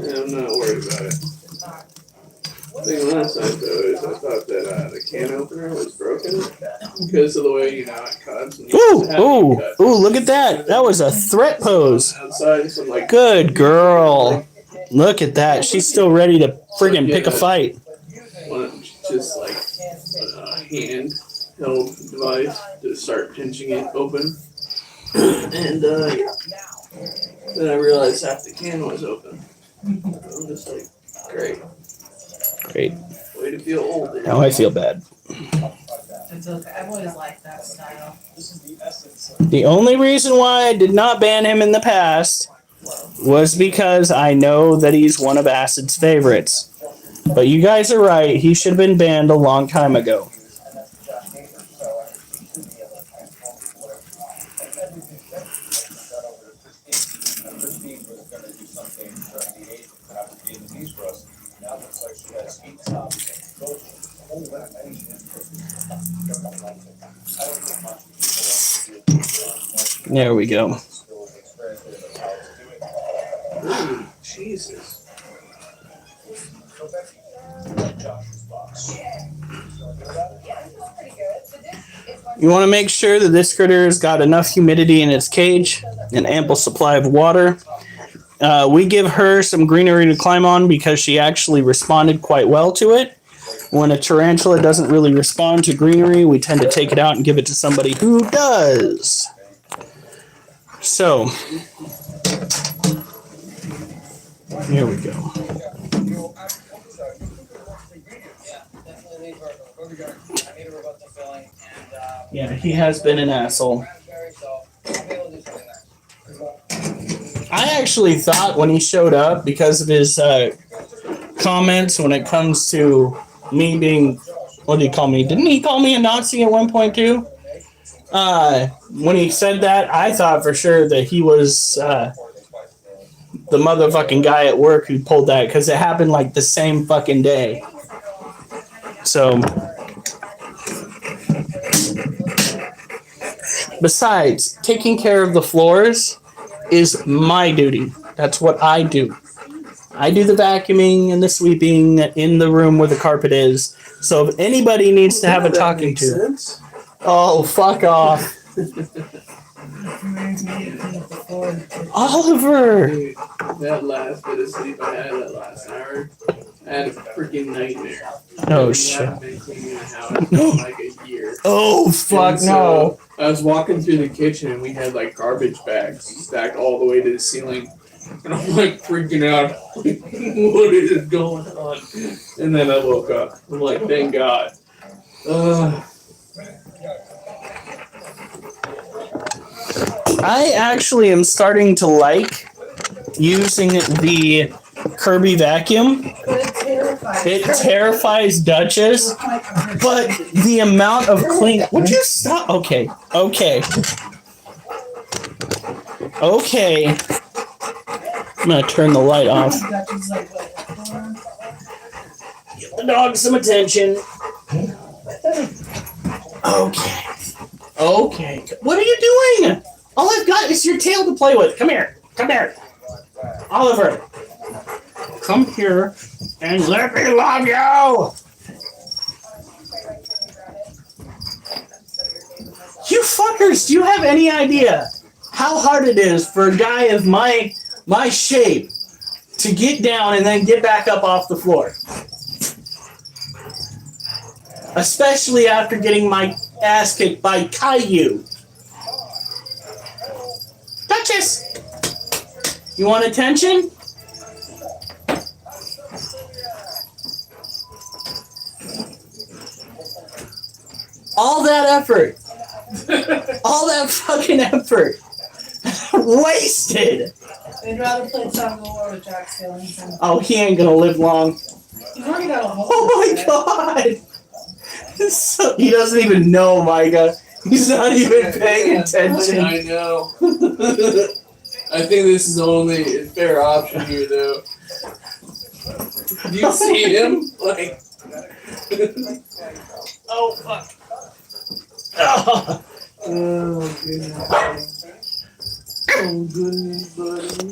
Yeah, I'm not worried about it. The thing last night though is I thought that the can opener was broken because of the way it cuts. And Ooh, look at that. That was a threat pose. Outside, so like Good girl. Look at that. She's still ready to friggin' pick a fight. Just like a hand-held device to start pinching it open, and then I realized half the can was open. I'm just like, great. Way to feel old. Now I feel bad. It's okay. I've always liked that style. The only reason why I did not ban him in the past was because I know that he's one of Acid's favorites. But you guys are right. He should have been banned a long time ago. There we go. Ooh, Jesus. You want to make sure that this critter has got enough humidity in its cage, an ample supply of water. We give her some greenery to climb on because she actually responded quite well to it. When a tarantula doesn't really respond to greenery, we tend to take it out and give it to somebody who does. So, here we go. Yeah, he has been an asshole. I actually thought when he showed up, because of his comments when it comes to me being, what did he call me? Didn't he call me a Nazi at one point too? When he said that, I thought for sure that he was the motherfucking guy at work who pulled that, because it happened like the same fucking day. So, besides, taking care of the floors is my duty. That's what I do. I do the vacuuming and the sweeping in the room where the carpet is. So if anybody needs to have a talking to, oh, fuck off. Oliver! Dude, that last bit of sleep I had that last hour, I had a freaking nightmare. Oh, I shit. haven't been cleaning the house in like a year. Oh, fuck, And no. I was walking through the kitchen and we had like garbage bags stacked all the way to the ceiling. And I'm like freaking out. Like, what is going on? And then I woke up. I'm like, thank God. I actually am starting to like using the Kirby vacuum. It terrifies Duchess, but the amount of clean. Would you stop? Okay. I'm gonna turn the light off. Give the dog some attention. Okay. What are you doing? All I've got is your tail to play with. Come here. Oliver. Come here and let me love you. You fuckers, do you have any idea how hard it is for a guy of my shape to get down and then get back up off the floor? Especially after getting my ass kicked by Caillou. Duchess! You want attention? All that effort. All that fucking effort. Wasted. I'd rather play tug of war with Jack Skellington. Oh, he ain't gonna live long. He's already got a whole. Oh my god! So, he doesn't even know, Micah. He's not even paying attention. I know. I think this is the only fair option here, though. Do you see him? Like. Oh, fuck. Oh. Oh, goodness. Oh, goodness, buddy.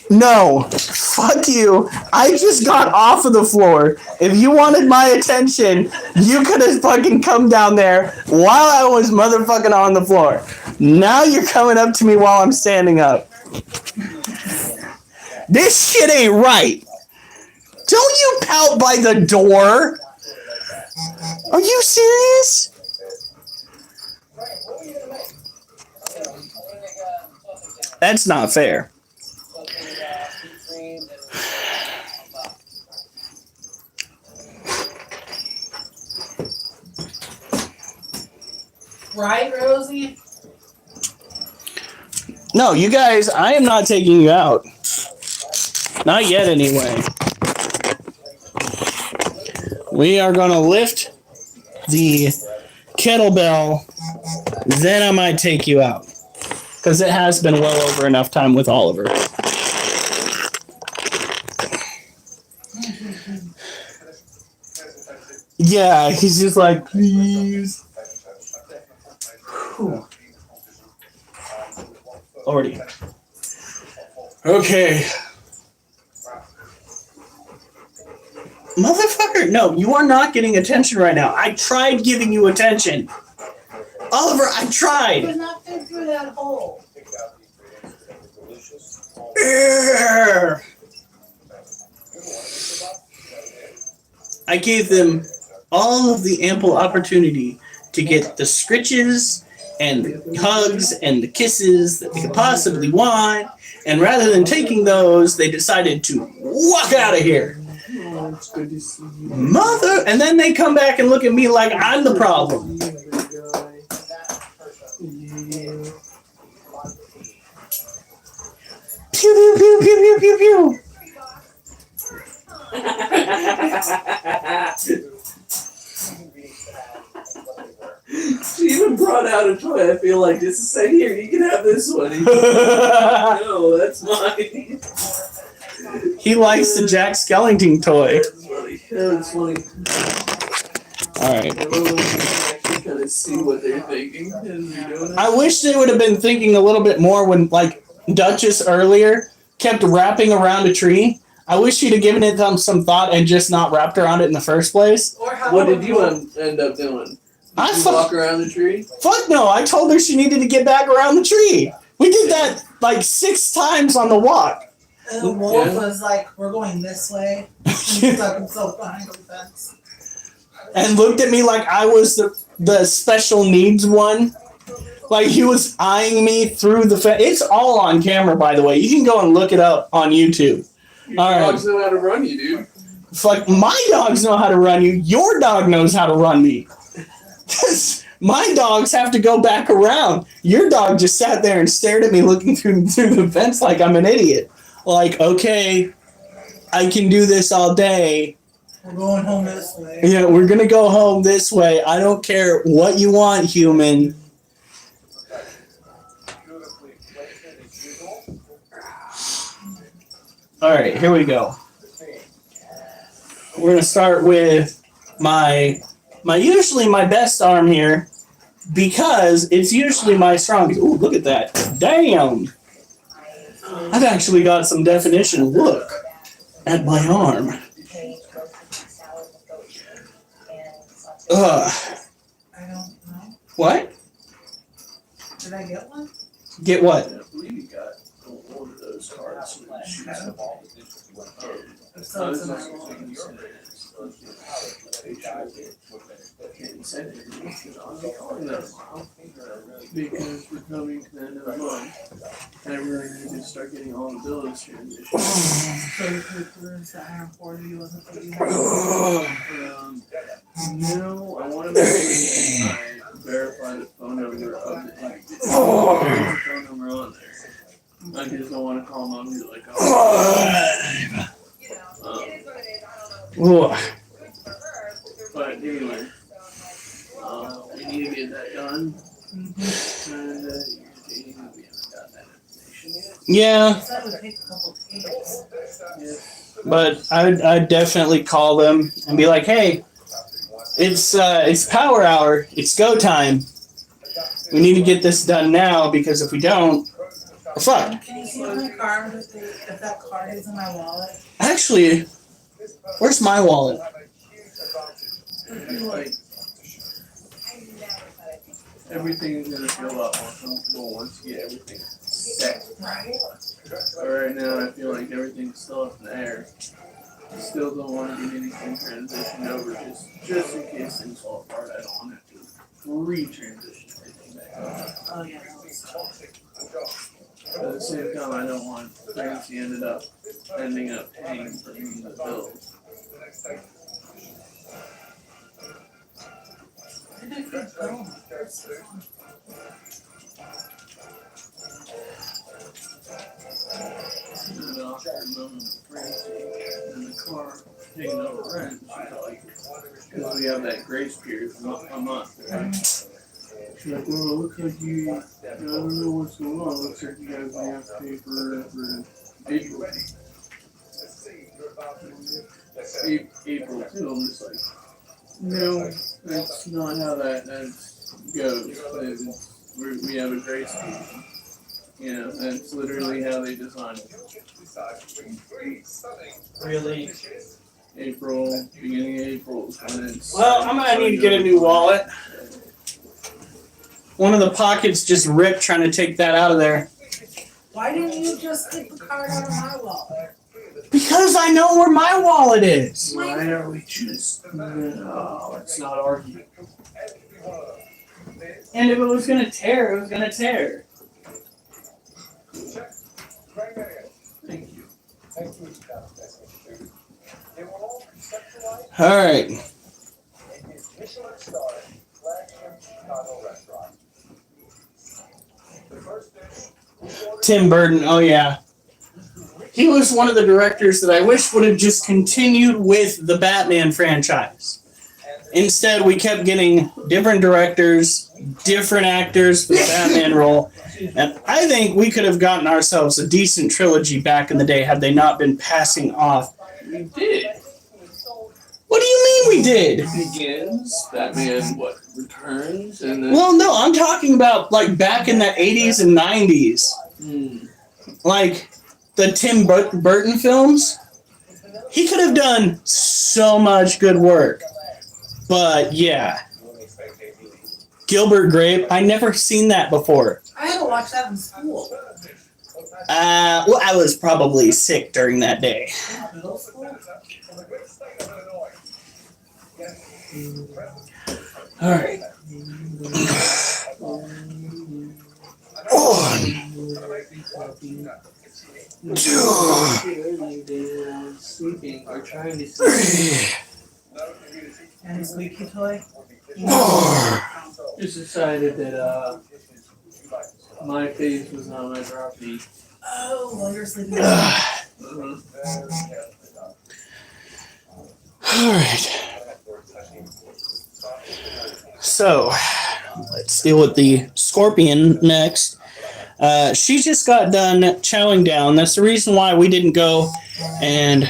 No, fuck you. I just got off of the floor. If you wanted my attention, you could have fucking come down there while I was motherfucking on the floor. Now you're coming up to me while I'm standing up. This shit ain't right. Don't you pout by the door. Are you serious? That's not fair. Right, Rosie? No, you guys, I am not taking you out. Not yet, anyway. We are going to lift the kettlebell, then I might take you out. Because it has been well over enough time with Oliver. Yeah, he's just like, please. Whew. Already. Okay. Motherfucker, no, you are not getting attention right now. I tried giving you attention. Oliver, I He tried. would not fit through that hole. Urgh. I gave them all of the ample opportunity to get the scritches and the hugs and the kisses that they could possibly want, and rather than taking those, they decided to walk out of here. Oh, it's good to see you. Mother, and then they come back and look at me like I'm the problem. Yeah. Pew pew pew pew pew pew pew. She even brought out a toy. I feel like just to say, here, you can have this one. No, that's mine. He likes the Jack Skellington toy. That's funny. That's funny. All right. I love when you can actually kind of see what they're thinking as you're doing it. I wish they would have been thinking a little bit more when, like, Duchess earlier kept wrapping around a tree. I wish she'd have given it some thought and just not wrapped around it in the first place. Or how What did you end up doing? I Did you fuck- walk around the tree? Fuck no, I told her she needed to get back around the tree. We did that like 6 times on the walk. And the wolf Yeah. was like, we're going this way. And he stuck himself behind the fence. And looked at me like I was the special needs one. Like he was eyeing me through the fence. It's all on camera, by the way. You can go and look it up on YouTube. Your All right. dogs know how to run you, dude. Fuck, my dogs know how to run you. Your dog knows how to run me. My dogs have to go back around. Your dog just sat there and stared at me looking through the fence like I'm an idiot. Like, okay, I can do this all day. We're going home this way. Yeah, we're gonna go home this way. I don't care what you want, human. Alright, here we go. We're gonna start with my usually my best arm here because it's usually my strongest. Ooh, look at that. Damn. I've actually got some definition. Look at my arm. Ugh. I don't know. What? Did I get one? Get what? I believe you got one of those cards. So it's another one. Because we're coming to the end of the month, and I really need to start getting all the bills transitioned. So where's the iron 40 wasn't what you had? No, I want to make sure I verify the phone number of the phone number on there. I just don't want to call mom and be like, You know, it is what it is. I don't know. Ugh. Good for her. but anyway, So I'm like, we need to get that done. Mm-hmm. And we haven't gotten that information yet. Yeah, I said it would take a couple of days. Yeah. but I'd definitely call them and be like, hey, it's power hour. It's go time. We need to get this done now because if we don't, fuck. Can you see my card if that card is in my wallet? Actually, where's my wallet? I feel like I never said it. everything's gonna feel a lot more comfortable once you get everything set. Right. But right now, I feel like everything's still up in the air. I still don't want to get anything transitioned over just in case things fall apart. I don't want to have to re-transition everything back over. Oh yeah. But at the same time, I don't want Francie ending up paying for the bills. I did a good film. And then after a moment with Francie in the car taking over rent, she's like, because we have that grace period for a month, right? She's like, well, it looks like I don't know what's going on. It looks like you guys may have to pay for April. April too. I'm just like, no, that's not how that goes. We have a grace period. You know, that's literally how they designed it. Really? April, beginning of April is when it's. Well, I'm gonna need to get a new wallet. One of the pockets just ripped trying to take that out of there. Why didn't you just take the card out of my wallet? Because I know where my wallet is. Why are we just? No, let's not argue. And if it was gonna tear, it was gonna tear. Thank you. All right. Tim Burton. Oh yeah. He was one of the directors that I wish would have just continued with the Batman franchise. Instead, we kept getting different directors, different actors for the Batman role. And I think we could have gotten ourselves a decent trilogy back in the day had they not been passing off. We did. What do you mean we did? Begins, Batman, what, returns, and then. Well, no, I'm talking about like back in the 80s and 90s. Like the Tim Burton films. He could have done so much good work. But yeah. Gilbert Grape, I never seen that before. I had to watch that in school. Well, I was probably sick during that day. Middle school? All right. Oh. Sleeping or trying to sleep. And squeaky toy? Just decided that my face was not my property. Oh, while you're sleeping. All right. So, let's deal with the scorpion next. She just got done chowing down. That's the reason why we didn't go. And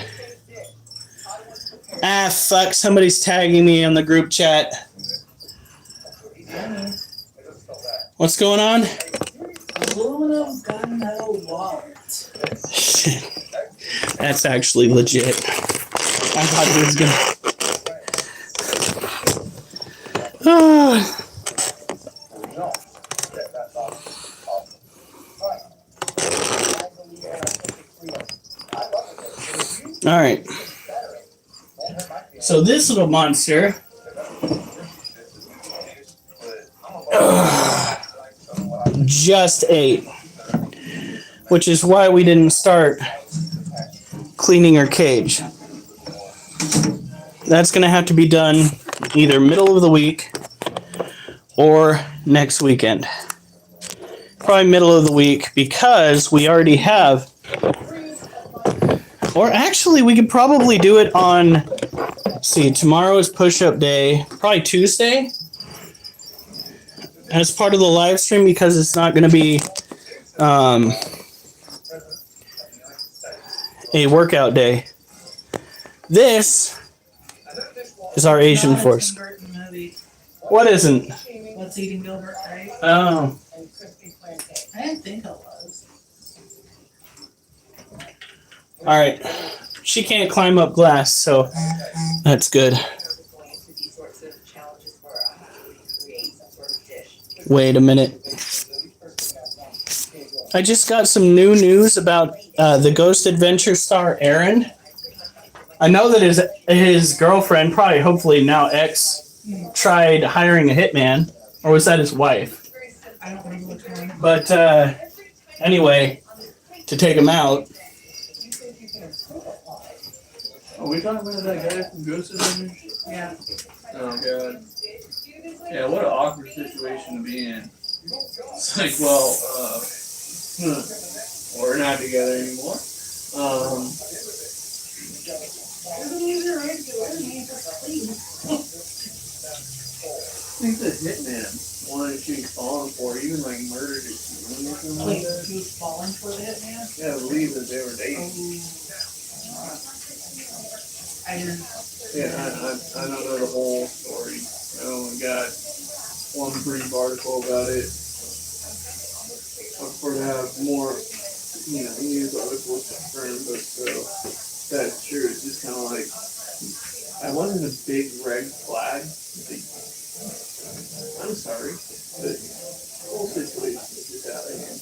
fuck! Somebody's tagging me on the group chat. What's going on? Aluminum gunmetal wallet. That's actually legit. I thought it was gonna. All right. So this little monster just ate, which is why we didn't start cleaning her cage. That's going to have to be done either middle of the week or next weekend. Probably middle of the week because we already have. Or actually, we could probably do it on. Let's see, tomorrow is push-up day. Probably Tuesday. As part of the live stream because it's not going to be a workout day. This is our Asian force. Tim Burton movie. What isn't? What's Eating Gilbert, right? Oh, I didn't think it was. all right. She can't climb up glass, so that's good. Wait a minute. I just got some new news about the Ghost Adventure star Aaron. I know that his girlfriend, probably hopefully now ex, tried hiring a hitman, or was that his wife? I don't remember which one. But anyway, to take him out. Are we talking about that guy from Ghost Adventures? Yeah. Oh god. Yeah, what an awkward situation to be in. It's like, well, we're not together anymore. I think the hitman wanted to be falling for, even like murdered his woman or something like Wait, that. he was falling for the hitman? Yeah, I believe that they were dating. I didn't. Yeah, I don't know the whole story. I only got one brief article about it. Of course, I have more, news articles confirmed, but so that's true. It's just kind of like, I wasn't a big red flag. I'm sorry, but the whole situation is just out of hand.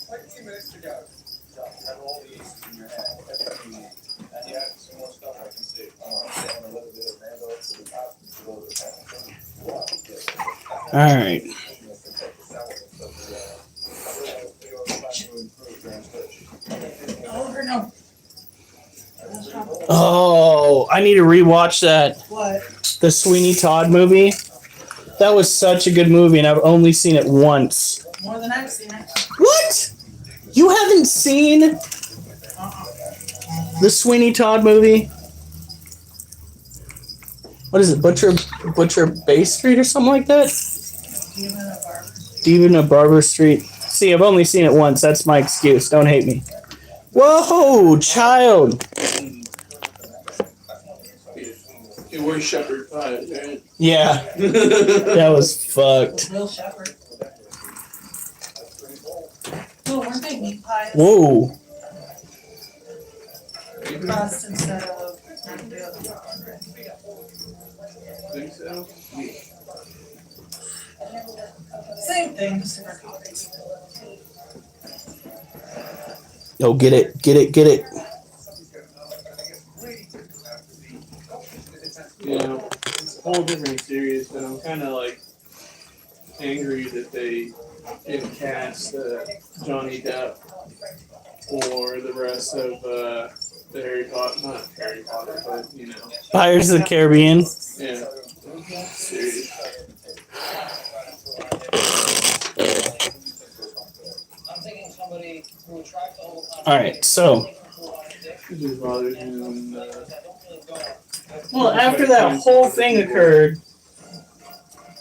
Like 2 minutes to go. Have all the aces in your hand, everything you need. And you have some more stuff I can see. And a little bit of Randall to the top, a little bit of All right. Oh, no. Oh, I need to rewatch that. What? The Sweeney Todd movie. That was such a good movie, and I've only seen it once. More than I've seen it. What? You haven't seen the Sweeney Todd movie? What is it? Butcher Bay Street or something like that? Stephen of Barber Street. See, I've only seen it once. That's my excuse. Don't hate me. Whoa, child. It was shepherd pies, right? Yeah. That was fucked. Real shepherd. Oh, weren't they meat pies? Whoa. Crust instead of Think so? same thing, just different toppings. Yo, get it. Yeah, it's a whole different series, but I'm kind of like angry that they didn't cast Johnny Depp or the rest of the Harry Potter, not Harry Potter, but Pirates of the Caribbean. yeah, series. All right, so. It just bothers me when, Well, after that whole thing occurred,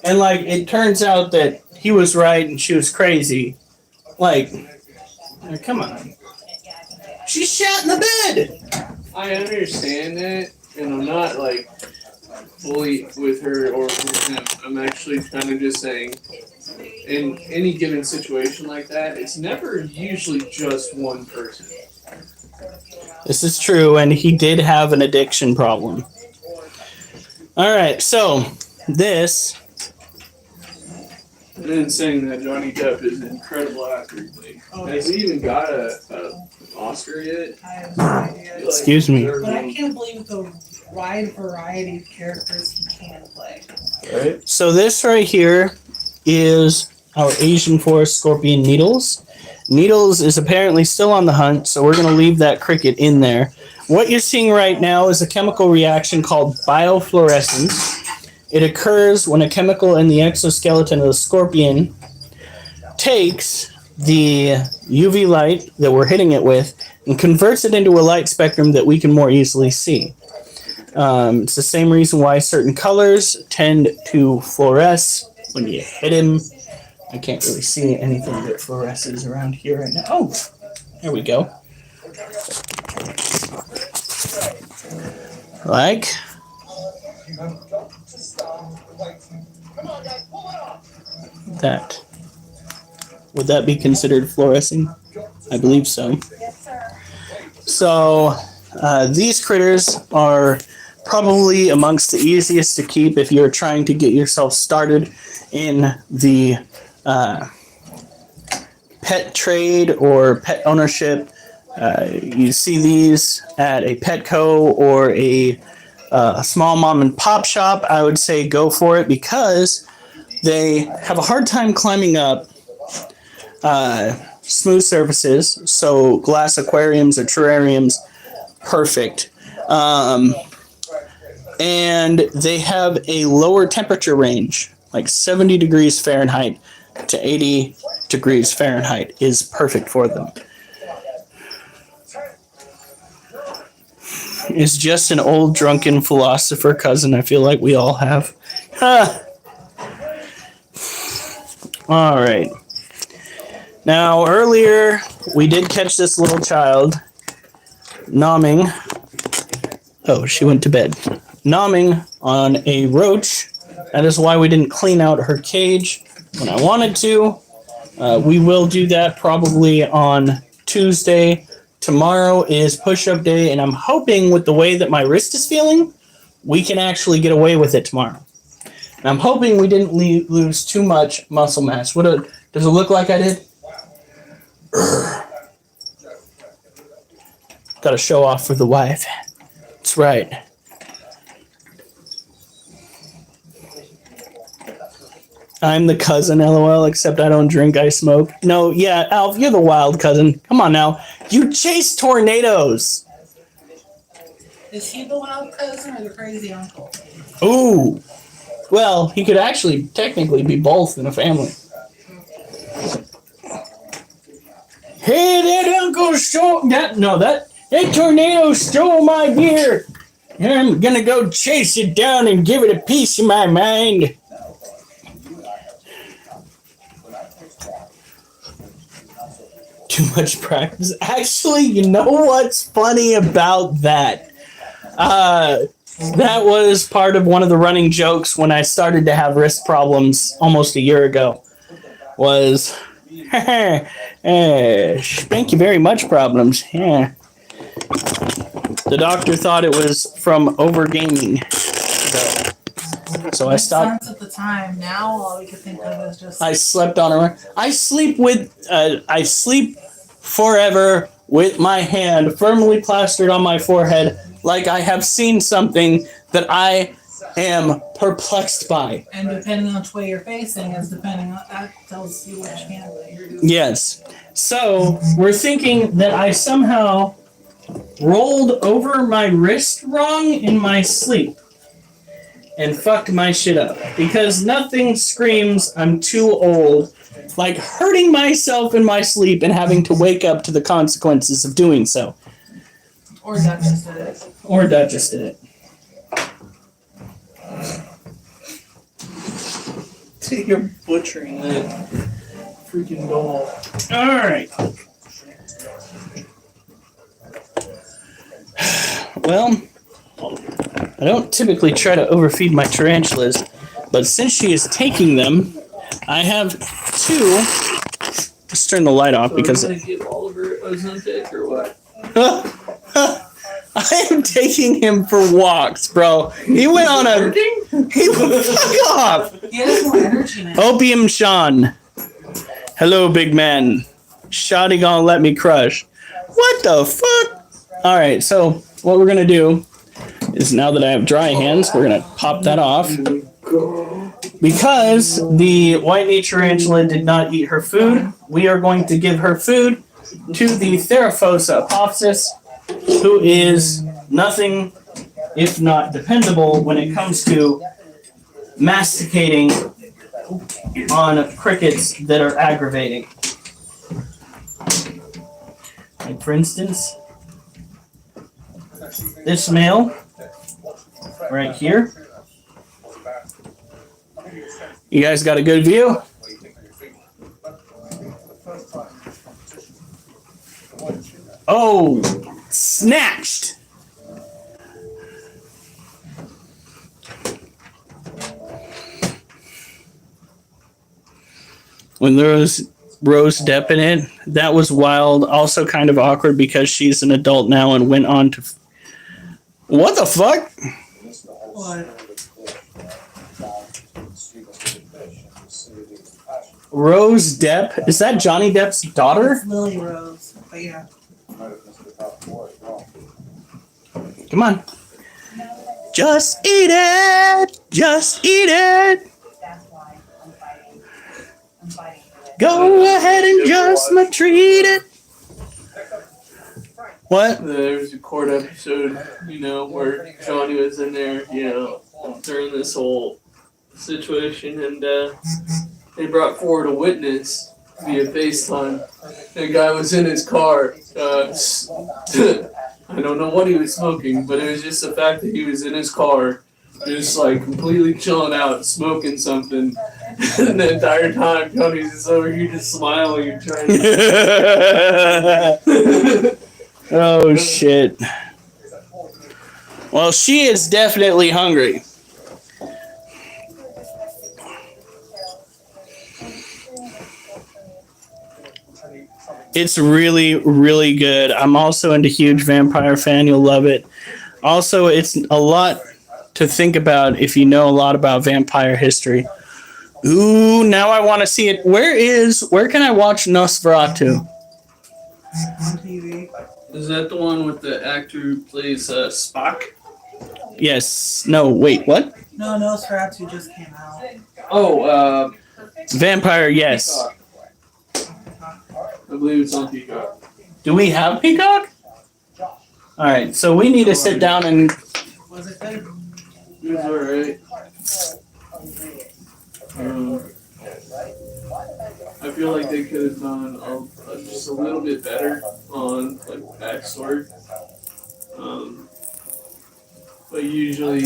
and like it turns out that he was right and she was crazy, like, come on. She shat in the bed. I understand that, and I'm not like fully with her or with him. I'm actually kind of just saying, in any given situation like that, it's never usually just one person. This is true, and he did have an addiction problem. All right, so this. And then saying that Johnny Depp is an incredible actor. Like, has he even got a Oscar yet? I have no idea. Excuse me. But I can't believe the wide variety of characters he can play. Right? So this right here is our Asian forest scorpion Needles. Needles is apparently still on the hunt, so we're going to leave that cricket in there. What you're seeing right now is a chemical reaction called biofluorescence. It occurs when a chemical in the exoskeleton of the scorpion takes the UV light that we're hitting it with and converts it into a light spectrum that we can more easily see. It's the same reason why certain colors tend to fluoresce when you hit them. I can't really see anything that fluoresces around here right now. Oh, there we go. Like You have got to start waiting. Come on, guys, pull it off. that. Would that be considered fluorescing? I believe so. Yes, sir. So these critters are probably amongst the easiest to keep if you're trying to get yourself started in the pet trade or pet ownership. You see these at a Petco or a small mom and pop shop. I would say go for it because they have a hard time climbing up smooth surfaces. So glass aquariums or terrariums, perfect. And they have a lower temperature range, like 70 degrees Fahrenheit to 80 degrees Fahrenheit is perfect for them. Is just an old drunken philosopher cousin I feel like we all have. All right. Now, earlier, we did catch this little child nomming. Oh, she went to bed. Nomming on a roach. That is why we didn't clean out her cage when I wanted to. We will do that probably on Tuesday. Tomorrow is push-up day, and I'm hoping with the way that my wrist is feeling, we can actually get away with it tomorrow. And I'm hoping we didn't lose too much muscle mass. Does it look like I did? Got to show off for the wife. That's right. I'm the cousin, LOL, except I don't drink, I smoke. No, yeah, Alf, you're the wild cousin. Come on now. You chase tornadoes. Is he the wild cousin or the crazy uncle? Ooh. Well, he could actually technically be both in a family. Hey, that uncle stole that tornado stole my beer. And I'm gonna go chase it down and give it a piece of my mind. Too much practice. Actually, you know what's funny about that? That was part of one of the running jokes when I started to have wrist problems almost a year ago. Was, thank you very much problems. Yeah. The doctor thought it was from overgaming. So I stopped. Sense at the time. Now all we could think of is just. I slept on a. I sleep forever with my hand firmly plastered on my forehead, like I have seen something that I am perplexed by. And depending on which way you're facing is depending on that tells you which hand that you're doing. Yes. So we're thinking that I somehow rolled over my wrist wrong in my sleep and fucked my shit up because nothing screams I'm too old like hurting myself in my sleep and having to wake up to the consequences of doing so. Or Duchess did it. Or Duchess did it. You're butchering that freaking doll. Alright. Well, I don't typically try to overfeed my tarantulas, but since she is taking them, I have two. Let's turn the light off So because are you gonna give Oliver Ozempic or what? I am taking him for walks, bro. He went on a. He fuck off. He has more energy now. Opium Sean. Hello, big man. Shotty gonna let me crush. What the fuck? All right, so what we're gonna do is now that I have dry hands, we're gonna pop that off. Because the white-knee tarantula did not eat her food, we are going to give her food to the Theraphosa apophysis, who is nothing if not dependable when it comes to masticating on crickets that are aggravating. Like for instance, this male right here. You guys got a good view? Oh, snatched. When there was Rose Depp in it, that was wild. Also kind of awkward because she's an adult now and went on to... What the fuck? What? Rose Depp? Is that Johnny Depp's daughter? It's Lily Rose. But yeah. Come on. Just eat it. Just eat it. That's why I'm fighting. I'm fighting for it. Go ahead and just treat it. What? There was a court episode, where Johnny was in there, during this whole situation, and they brought forward a witness via FaceTime. The guy was in his car. I don't know what he was smoking, but it was just the fact that he was in his car, just like completely chilling out, smoking something. And the entire time, Johnny's just over here just smiling and trying to... Oh, shit. Well, she is definitely hungry. It's really, really good. I'm also into huge vampire fan. You'll love it. Also, it's a lot to think about if you know a lot about vampire history. Ooh, now I want to see it. Where can I watch Nosferatu? On TV. Is that the one with the actor who plays Spock? Yes. No, wait, what? No, Nosferatu just came out. Oh, Vampire, yes. I believe it's on Peacock. Do we have Peacock? Alright, so we need to sit down and... Was it good? It was alright. I feel like they could have done just a little bit better on like backstory. But usually,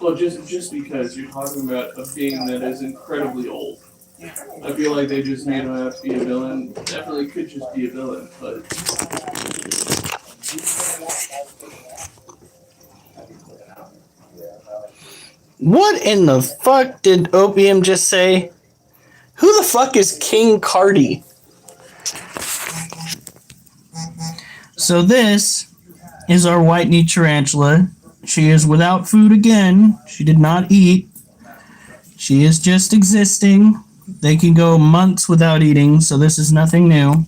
well, just because you're talking about a being that is incredibly old, I feel like they just made him have to be a villain. Definitely could just be a villain, but. What in the fuck did Opium just say? Who the fuck is King Cardi? So this is our white-knee tarantula. She is without food again. She did not eat. She is just existing. They can go months without eating, so this is nothing new.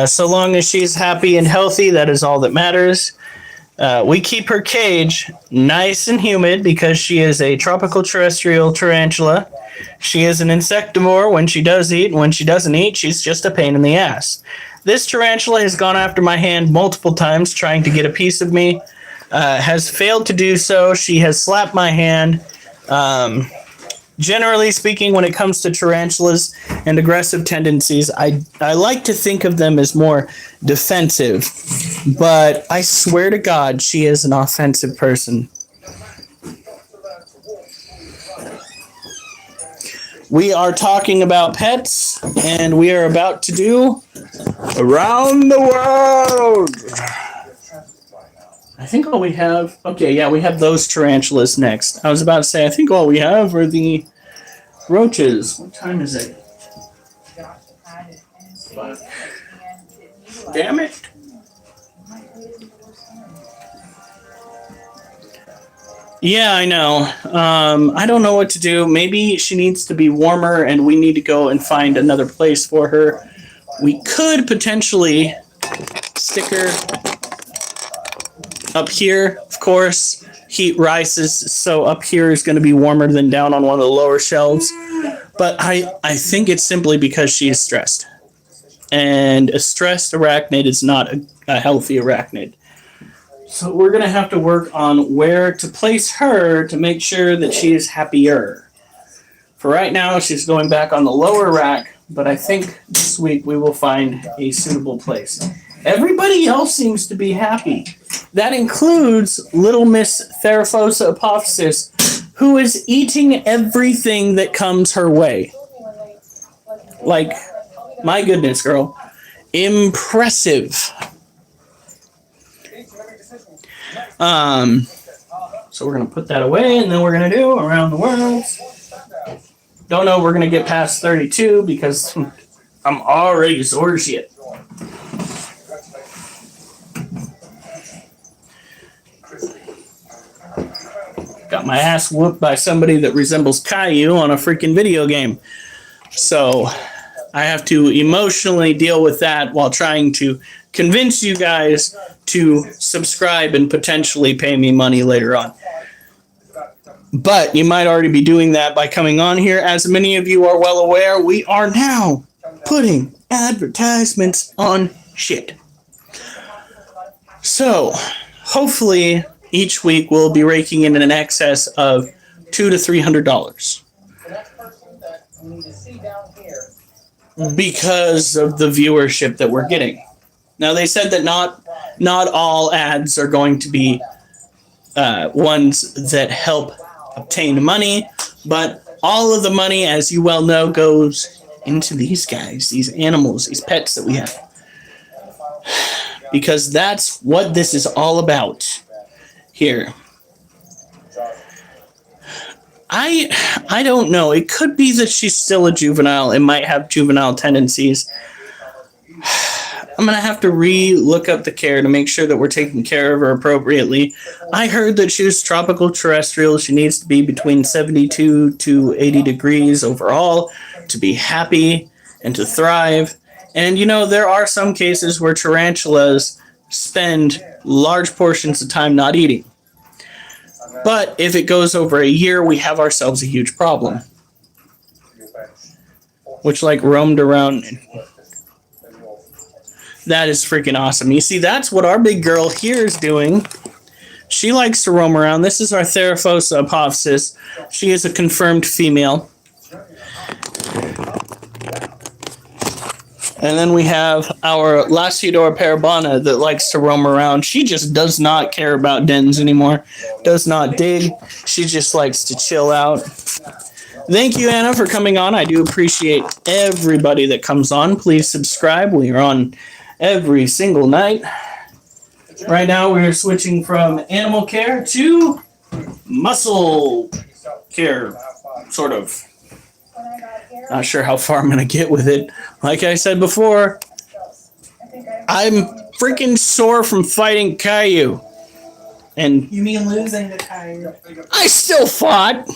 So long as she's happy and healthy, that is all that matters. We keep her cage nice and humid because she is a tropical terrestrial tarantula. She is an insectivore when she does eat. When she doesn't eat, she's just a pain in the ass. This tarantula has gone after my hand multiple times trying to get a piece of me. Has failed to do so. She has slapped my hand. Generally speaking, when it comes to tarantulas and aggressive tendencies, I like to think of them as more defensive. But I swear to God, she is an offensive person. We are talking about pets, and we are about to do Around the World. I think all we have. Okay, yeah, we have those tarantulas next. I was about to say, I think all we have are the roaches. What time is it? Damn it. Yeah, I know. I don't know what to do. Maybe she needs to be warmer and we need to go and find another place for her. We could potentially stick her up here, of course. Heat rises, so up here is going to be warmer than down on one of the lower shelves. But I think it's simply because she's stressed. And a stressed arachnid is not a healthy arachnid. So we're going to have to work on where to place her to make sure that she is happier. For right now, she's going back on the lower rack, but I think this week we will find a suitable place. Everybody else seems to be happy. That includes Little Miss Theraphosa Apophysis, who is eating everything that comes her way. Like, my goodness, girl. Impressive. So we're going to put that away, and then we're going to do Around the World. Don't know if we're going to get past 32 because I'm already sore as shit. Got my ass whooped by somebody that resembles Caillou on a freaking video game. So I have to emotionally deal with that while trying to convince you guys to subscribe and potentially pay me money later on. But you might already be doing that by coming on here. As many of you are well aware, we are now putting advertisements on shit. So hopefully each week we'll be raking in an excess of $200 to $300 because of the viewership that we're getting. Now they said that not all ads are going to be ones that help obtain money, but all of the money, as you well know, goes into these guys, these animals, these pets that we have, because that's what this is all about. Here, I don't know. It could be that she's still a juvenile and might have juvenile tendencies. I'm going to have to re-look up the care to make sure that we're taking care of her appropriately. I heard that she was tropical terrestrial. She needs to be between 72 to 80 degrees overall to be happy and to thrive. And, you know, there are some cases where tarantulas spend large portions of time not eating. But if it goes over a year, we have ourselves a huge problem. Which, like, roamed around. That is freaking awesome. You see, that's what our big girl here is doing. She likes to roam around. This is our Theraphosa Apophysis. She is a confirmed female. And then we have our Lasiodora parabana that likes to roam around. She just does not care about dens anymore. Does not dig. She just likes to chill out. Thank you, Anna, for coming on. I do appreciate everybody that comes on. Please subscribe. We are on every single night. Right now we're switching from animal care to muscle care, sort of. Not sure how far I'm going to get with it. Like I said before, I'm freaking sore from fighting Caillou. And You mean losing to Caillou? I still fought.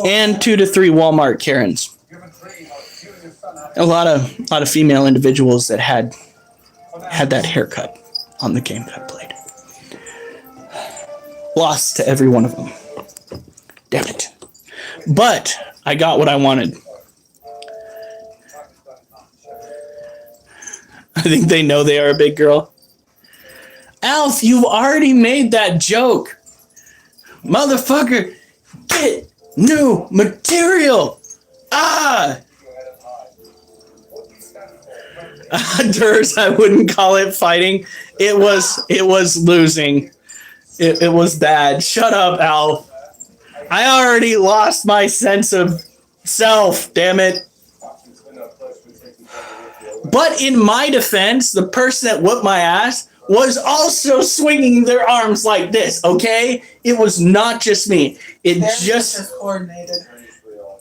And 2 to 3 Walmart Karens. A lot of female individuals that had that haircut on the game that I played. Lost to every one of them. Damn it. But I got what I wanted. I think they know they are a big girl. Alf, you've already made that joke. Motherfucker, get new material. Durs, I wouldn't call it fighting. It was losing. It was bad. Shut up, Alf. I already lost my sense of self, damn it. But in my defense, the person that whooped my ass was also swinging their arms like this, okay? It was not just me. It They're just... coordinated.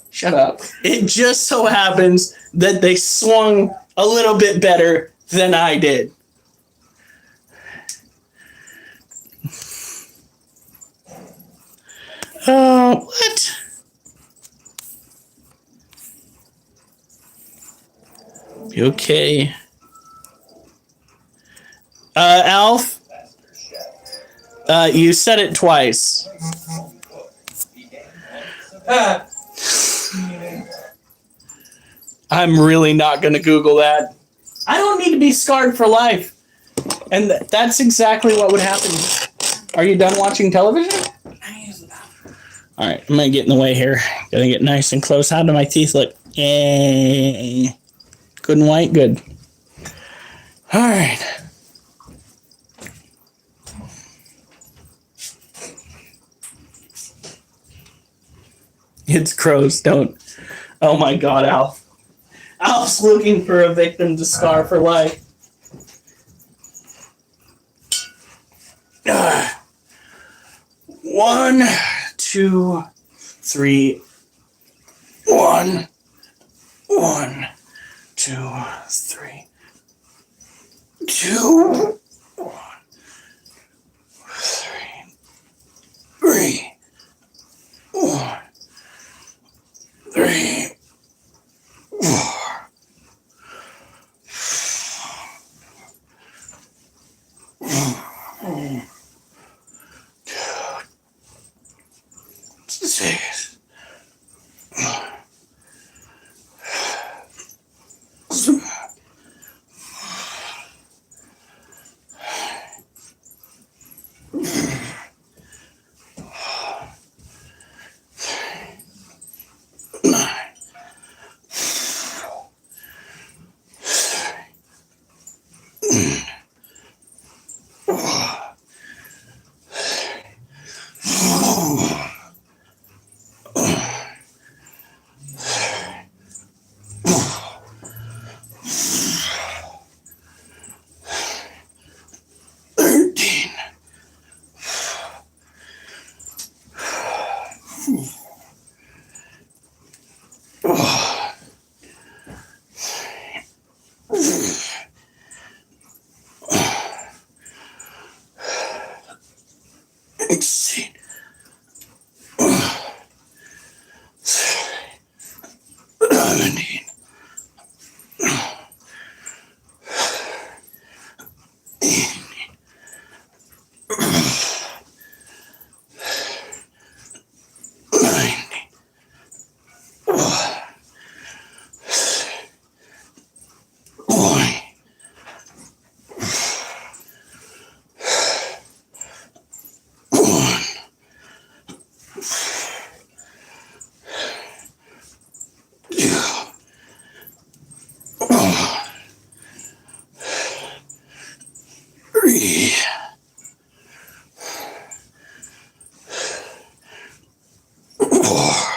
Shut up. It just so happens that they swung a little bit better than I did. What? You okay? Alf? You said it twice. I'm really not gonna Google that. I don't need to be scarred for life. And that's exactly what would happen. Are you done watching television? Alright, I'm gonna get in the way here. Gotta get nice and close. How do my teeth look? Yay. Good and white? Good. Alright. It's crows, don't. Oh my god, Alf. Alf's looking for a victim to scar for life. 1, 2, 3. 1, 1, 2, 3. 2, 1, 3, 1, 3, 4. Six. 13. 16. 17. 3. 4.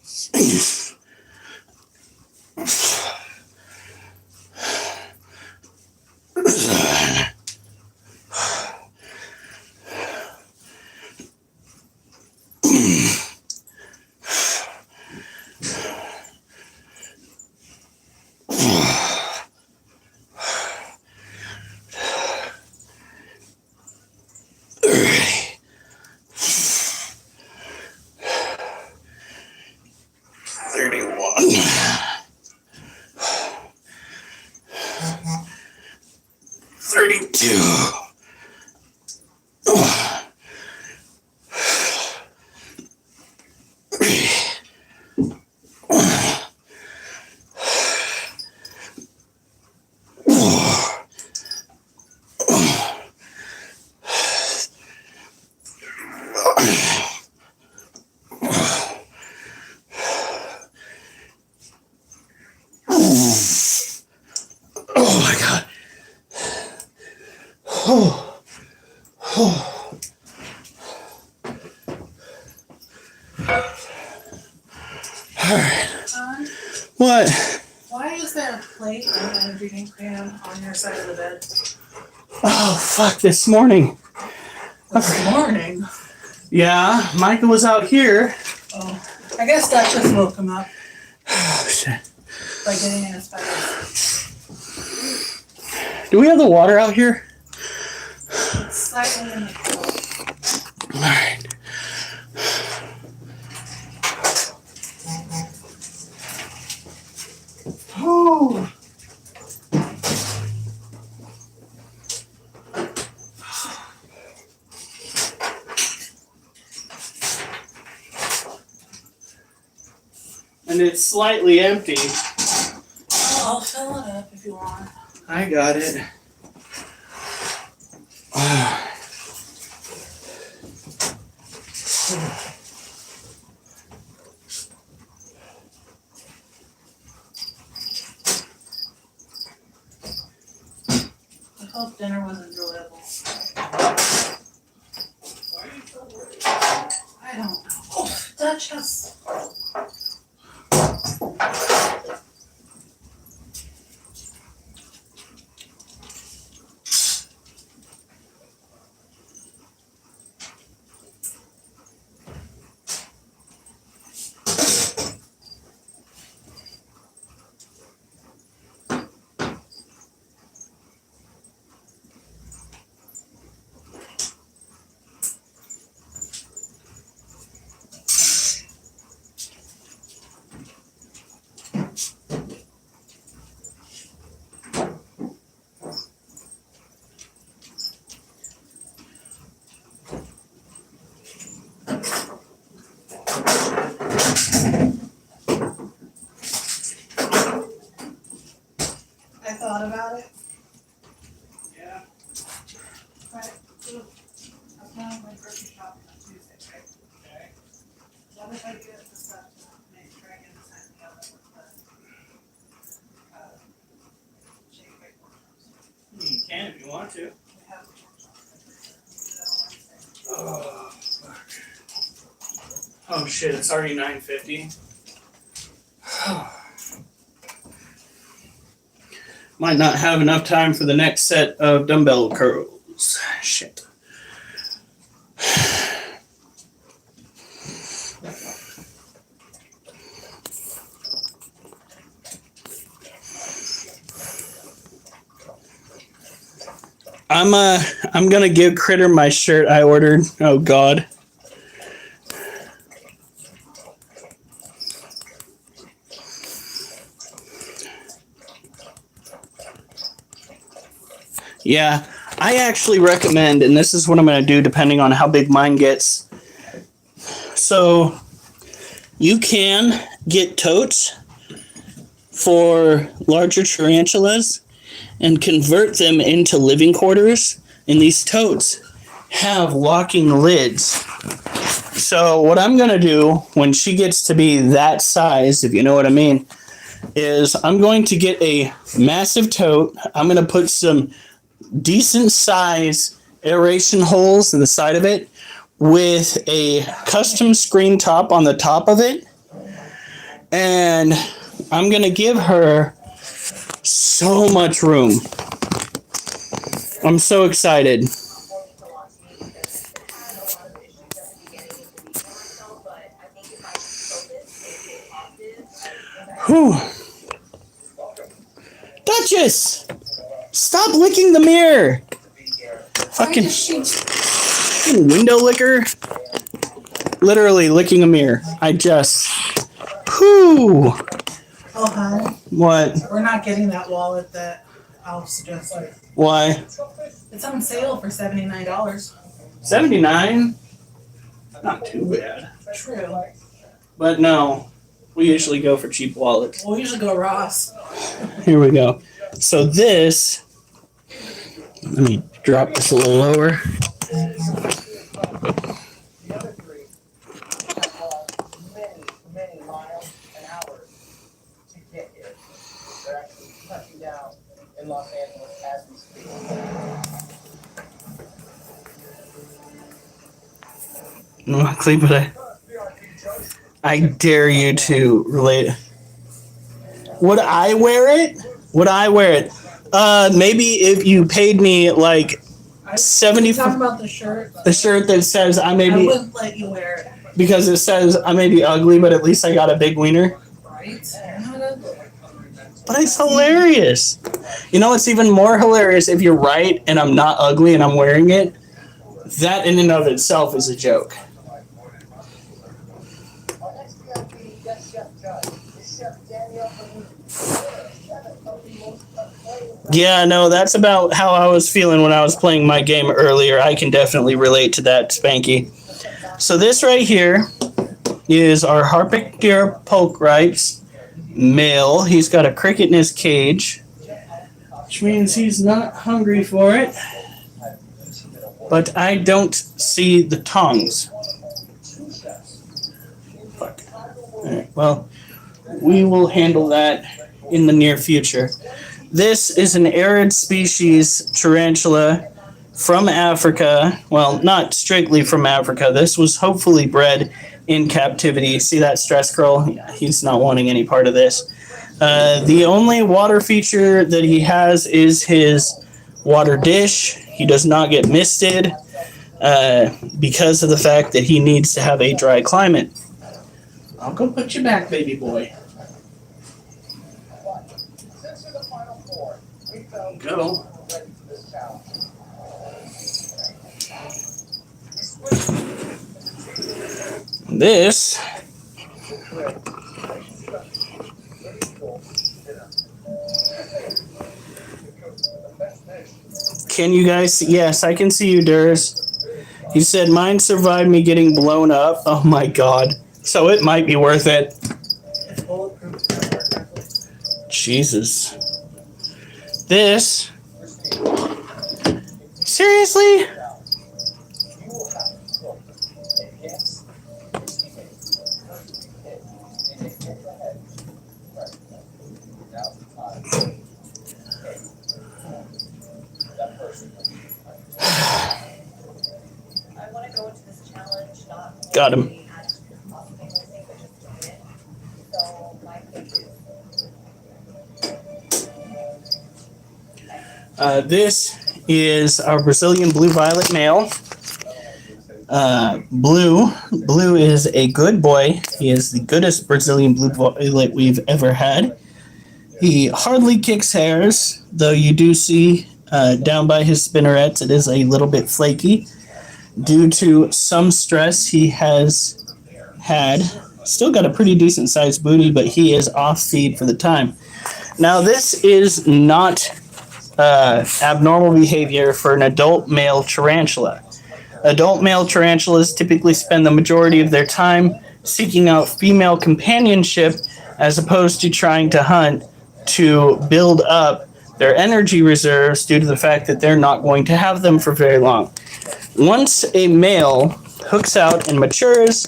7. 31. 32. Oh my god. Oh. What? Why is there a plate and an energy drink can on your side of the bed? Oh, fuck, this morning. This morning. Yeah, Micah was out here. Oh, I guess that just woke him up Oh, shit. by getting in his face. Do we have the water out here? It's slightly in the cold. Alright. Oh. And it's slightly empty. Oh, I'll fill it up if you want. I got it. I hope dinner was enjoyable. I don't know. Oh, Duchess. I thought about it. Yeah. Right. I'm planning my grocery shopping on Tuesday, right? Okay. What if I get the stuff to make sure I get the time together with the shake bake workshops? You can if you want to. We have the workshops. We do that on Wednesday. Oh, fuck. Oh shit, it's already 9:50. Might not have enough time for the next set of dumbbell curls. Shit. I'm gonna give Critter my shirt I ordered. Oh god. Yeah, I actually recommend, and this is what I'm going to do depending on how big mine gets. So, you can get totes for larger tarantulas and convert them into living quarters. And these totes have locking lids. So, what I'm going to do when she gets to be that size, if you know what I mean, is I'm going to get a massive tote. I'm going to put some decent size aeration holes in the side of it with a custom screen top on the top of it, and I'm gonna give her so much room. I'm so excited. Whew. Duchess! Stop licking the mirror! Fucking window licker. Literally licking a mirror. Whew. Oh, hi. What? We're not getting that wallet that I'll suggest. Why? It's on sale for $79. 79? Not too bad. True. But no, we usually go for cheap wallets. We'll usually go Ross. Here we go. So this, let me drop this a little lower. The other three have walked many miles and hours to get here. They're actually touching down in Los Angeles as we speak. Luckily, but I dare you to relate. Would I wear it? Would I wear it? Maybe if you paid me like 70 Talking about the shirt. the shirt that says I may I be wouldn't let you wear it. because it says I may be ugly, but at least I got a big wiener. Right? You're not ugly. But it's hilarious. You know what's even more hilarious? If you're right and I'm not ugly and I'm wearing it, that in and of itself is a joke. Our next VIP guest chef judge is Chef Danielle Panini. Yeah, no, that's about how I was feeling when I was playing my game earlier. I can definitely relate to that, Spanky. So this right here is our petcare poke rights male. He's got a cricket in his cage, which means he's not hungry for it. But I don't see the tongs. Fuck. Alright, well, we will handle that in the near future. This is an arid species tarantula from Africa. Well, not strictly from Africa. This was hopefully bred in captivity. See that stress curl? Yeah, he's not wanting any part of this. The only water feature that he has is his water dish. He does not get misted because of the fact that he needs to have a dry climate. I'll go put you back, baby boy. Since you're the final four, we found Go. ready for this challenge. This can you guys see? Yes, I can see you, Durs. He said mine survived me getting blown up. Oh my god. So it might be worth it. Jesus. This. Seriously? I want to go into this challenge not Got him. being as possible as I think, but just doing it. So my pitch is This is our Brazilian blue violet male. Blue is a good boy. He is the goodest Brazilian blue violet we've ever had. He hardly kicks hairs, though you do see down by his spinnerets it is a little bit flaky. Due to some stress he has had. Still got a pretty decent sized booty, but he is off feed for the time. Now this is not abnormal behavior for an adult male tarantula. Adult male tarantulas typically spend the majority of their time seeking out female companionship as opposed to trying to hunt to build up their energy reserves due to the fact that they're not going to have them for very long. Once a male hooks out and matures,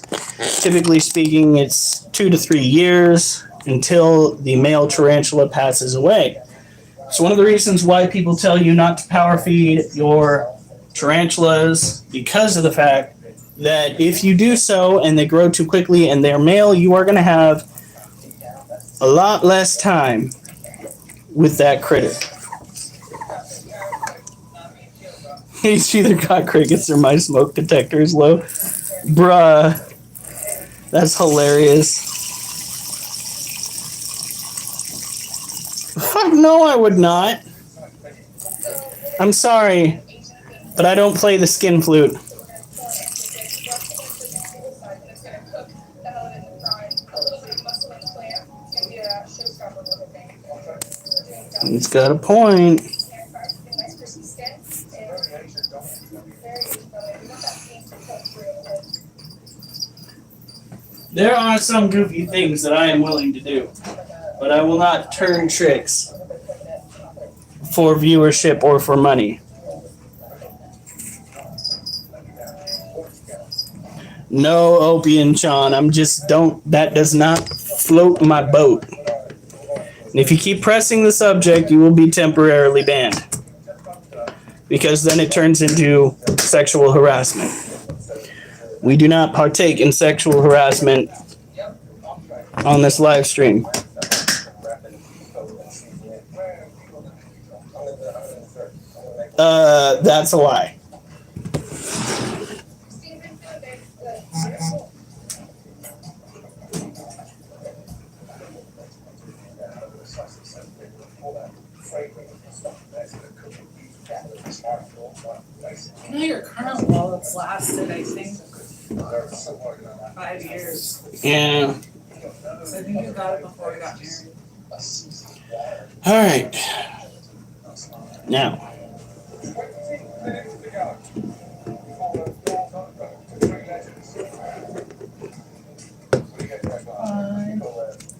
typically speaking, it's 2 to 3 years until the male tarantula passes away. So one of the reasons why people tell you not to power feed your tarantulas, because of the fact that if you do so and they grow too quickly and they're male, you are going to have a lot less time with that critter. He's either got crickets or my smoke detector is low. Bruh. That's hilarious. Fuck no, I would not. I'm sorry, but I don't play the skin flute. It's got a point. There are some goofy things that I am willing to do, but I will not turn tricks for viewership or for money. No, Opie and Sean, that does not float my boat. And if you keep pressing the subject, you will be temporarily banned. Because then it turns into sexual harassment. We do not partake in sexual harassment on this live stream. That's a lie. You know, your current wallet's lasted, I think, 5 years. Yeah. So I think you got it before we got married. All right. Now,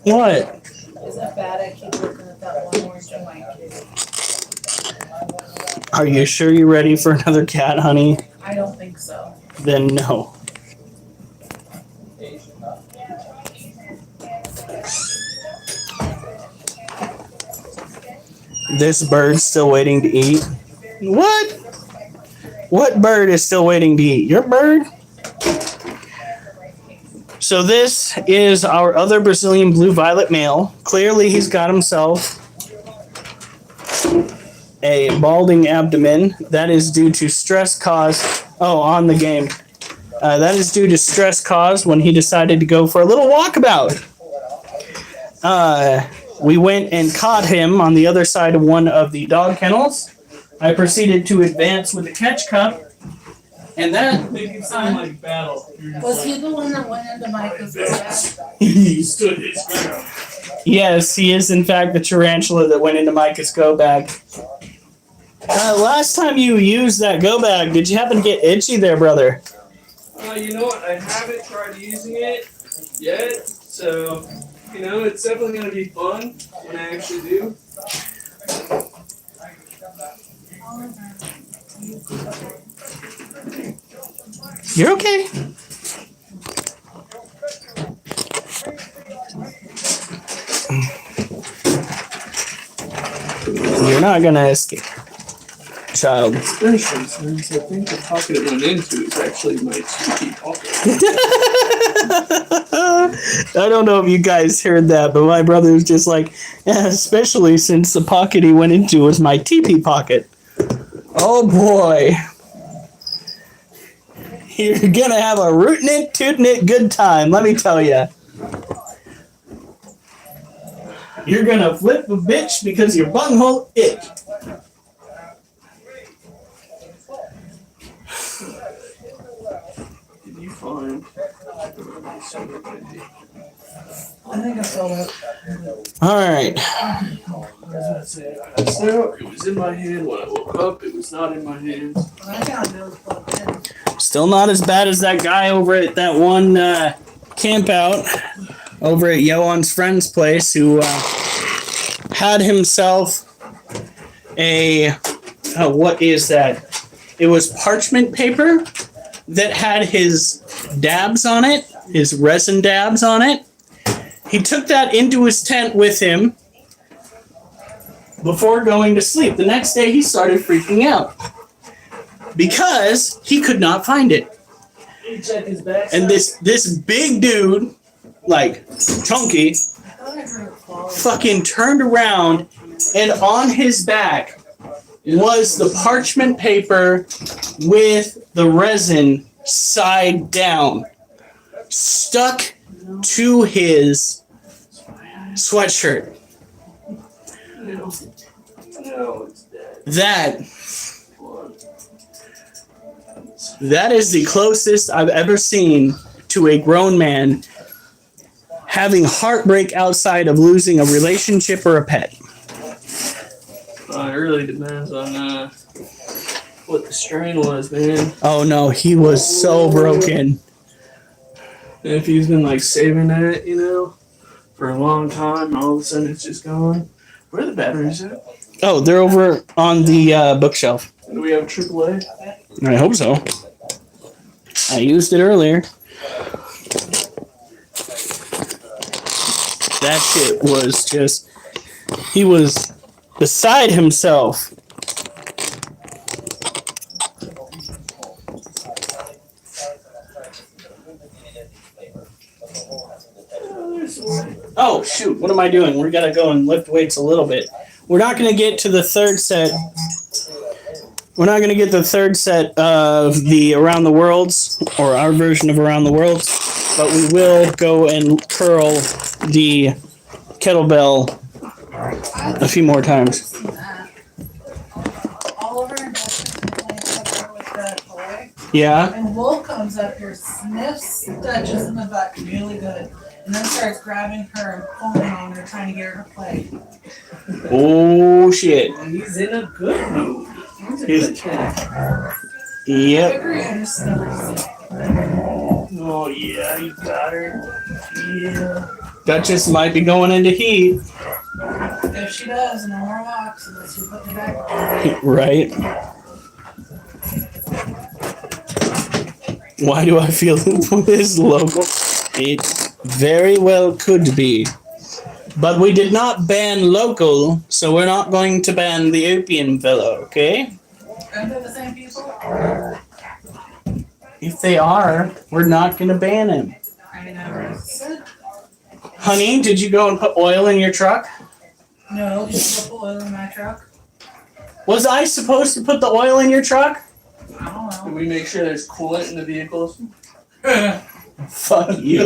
what? Is it bad I keep looking at that one more to my kid? Are you sure you're ready for another cat, honey? I don't think so. Then no. This bird's still waiting to eat. What? What bird is still waiting to eat? Your bird? So this is our other Brazilian blue violet male. Clearly he's got himself a balding abdomen. That is due to stress caused. Oh, on the game. That is due to stress caused when he decided to go for a little walkabout. We went and caught him on the other side of one of the dog kennels. I proceeded to advance with the catch cup. And that Make it sound like battle. Was he the one that went into Micah's bag? He stood his ground. Yes, he is in fact the tarantula that went into Micah's go bag. Last time you used that go bag, did you happen to get itchy there, brother? You know what? I haven't tried using it yet, so you know it's definitely gonna be fun when I actually do. You're okay. You're not gonna escape, child. Especially since I think the pocket it went into is actually my cheeky pocket. I don't know if you guys heard that, but my brother was just like, yeah, especially since the pocket he went into was my teepee pocket. Oh boy. You're gonna have a rootin' it, tootin' it good time, let me tell you. You're gonna flip a bitch because your bunghole itch. Did you find? I think I saw that. Alright. I it was in my hand when I woke up. It was not in my hand. I got those plugged in. Still not as bad as that guy over at that one camp out over at Yoan's friend's place who had himself a what is that? It was parchment paper that had his dabs on it, his resin dabs on it. He took that into his tent with him before going to sleep. The next day he started freaking out because he could not find it. Check his back. And this big dude, like chunky, fucking turned around, and on his back was the parchment paper with the resin side down, stuck to his sweatshirt. No, it's dead. That is the closest I've ever seen to a grown man having heartbreak outside of losing a relationship or a pet. It really depends on what the strain was, man. Oh no, he was so broken. And if he's been like saving that, you know, for a long time, all of a sudden it's just gone. Where are the batteries at? Oh, they're over on the bookshelf. Do we have AAA? I hope so. I used it earlier. That shit was just... He was beside himself. Oh, shoot. What am I doing? We gotta go and lift weights a little bit. We're not gonna get to the third set We're not going to get the third set of the Around the Worlds, or our version of Around the Worlds, but we will go and curl the kettlebell a few more times. Oliver and Dustin playing soccer with the toy, Yeah? and Wolf comes up here, sniffs, touches in the butt really good, and then starts grabbing her and pulling on her, trying to get her to play. Oh, shit. He's in a good mood. He's a He's- good cat. I Yep. agree, I just never see it. Oh yeah, you got her. Yeah. Duchess might be going into heat. If she does, no more walks unless you put the back on. Right? Why do I feel this local? It very well could be. But we did not ban local, so we're not going to ban the opium fellow, okay? Aren't they the same people? If they are, we're not going to ban him. I never said. Honey, did you go and put oil in your truck? No, just put oil in my truck. Was I supposed to put the oil in your truck? I don't Can know. we make sure there's coolant in the vehicles? Fuck you.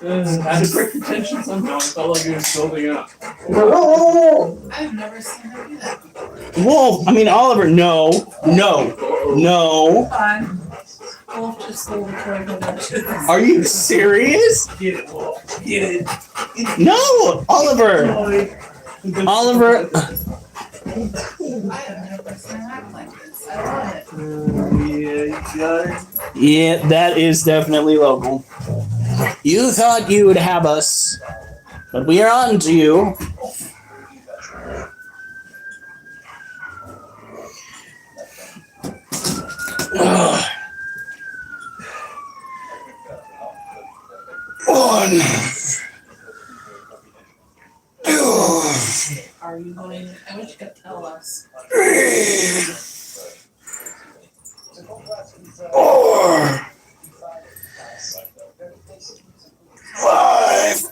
Adequate retention somehow. I felt like it was building up. I've never seen her do that. Whoa, I mean, Oliver, no. Fine. Wolf just stole the toy from Duchess. Are you serious? Get it, Wolf. Get it. No, Oliver. Oliver. I have never seen her act like this. I love it. Yeah, you got it. Yeah, that is definitely local. You thought you would have us, but we are on to you. One. Two. Are you going? I wish you could tell us. 3, 4, 5.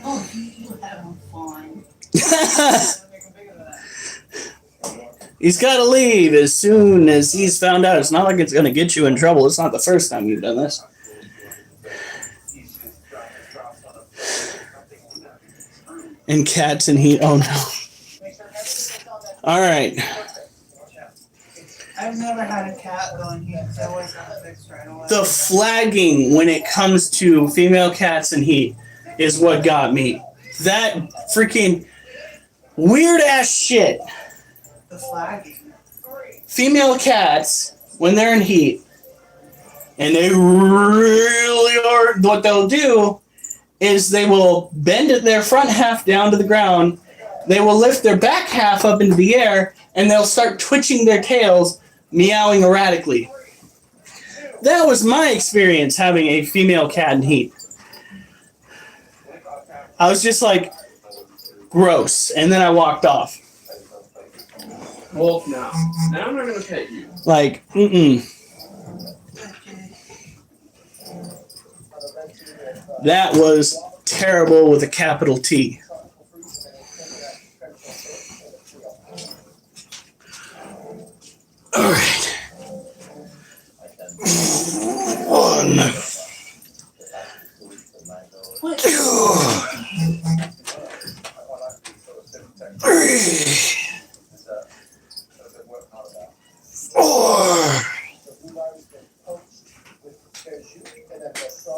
Oh, you having fun. He's got to leave as soon as he's found out. It's not like it's going to get you in trouble. It's not the first time you've done this. And cats and heat. Oh no. All right. I've never had a cat going here because I always got it fixed right away. The flagging when it comes to female cats and heat is what got me. That freaking weird ass shit. The flagging. Female cats, when they're in heat, and they really are, what they'll do is they will bend their front half down to the ground, they will lift their back half up into the air, and they'll start twitching their tails, meowing erratically. That was my experience having a female cat in heat. I was just like, gross, and then I walked off. Wolf, now. Now I'm not gonna pet you. Like, mm-mm. That was terrible with a capital T. All right. 1, 2, 3, 4,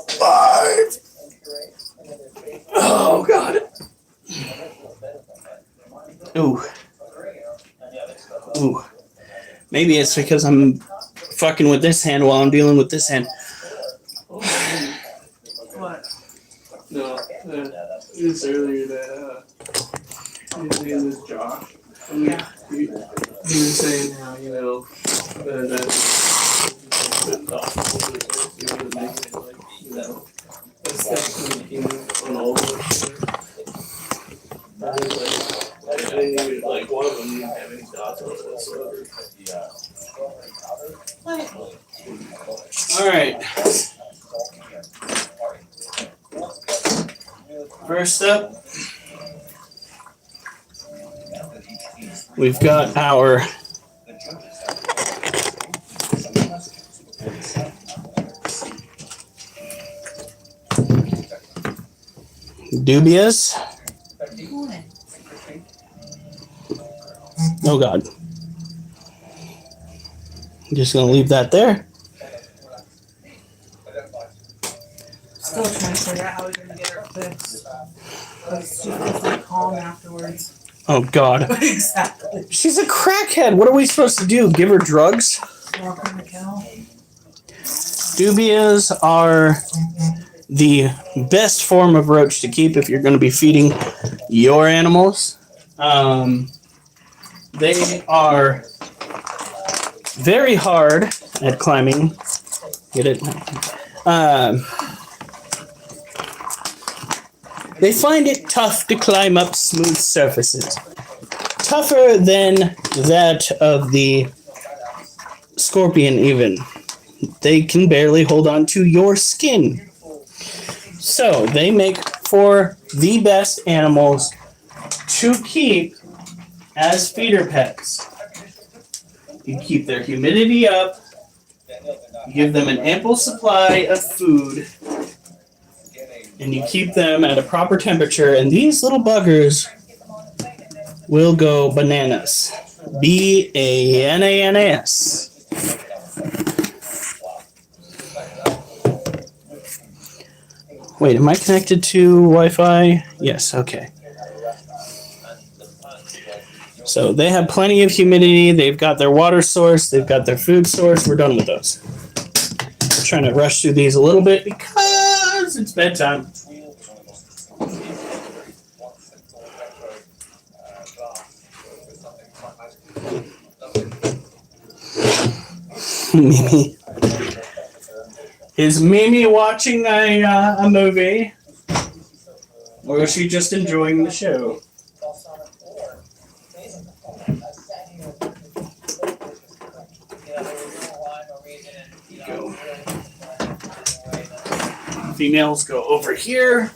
5. Oh God. Ooh. Ooh. Maybe it's because I'm fucking with this hand while I'm dealing with this hand. What? No, it was earlier that his name is Josh. And Yeah. he was saying how, you know, that a step on all of us. Like one of them didn't have any dots on it whatsoever. All right. First up. We've got our dubias. Oh God. I'm just gonna leave that there. Still trying to figure out how we're gonna get her fixed. Because she feels like calm afterwards. Oh God. Exactly. She's a crackhead. What are we supposed to do? Give her drugs? Walk on the cow. Dubias are the best form of roach to keep if you're going to be feeding your animals. They are very hard at climbing. Get it? They find it tough to climb up smooth surfaces. Tougher than that of the scorpion even. They can barely hold on to your skin. So they make for the best animals to keep as feeder pets. You keep their humidity up, you give them an ample supply of food, and you keep them at a proper temperature, and these little buggers will go bananas. B-A-N-A-N-A-S. Wait, am I connected to Wi-Fi? Yes, okay. So they have plenty of humidity, they've got their water source, they've got their food source, we're done with those. I'm trying to rush through these a little bit because it's bedtime. Mimi. Is Mimi watching a movie? Or is she just enjoying the show? Go. Females go over here.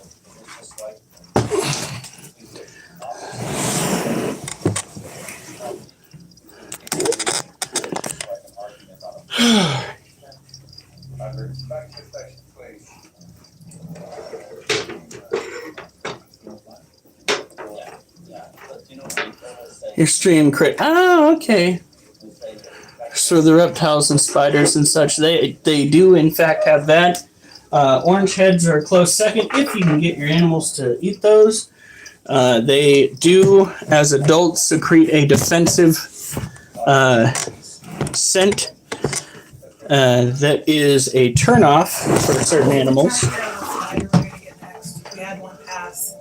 Your stream crit. Oh, okay. So the reptiles and spiders and such, they do in fact have that. Orange heads are a close second if you can get your animals to eat those. They do, as adults, secrete a defensive scent that is a turnoff for certain animals. We had one pass.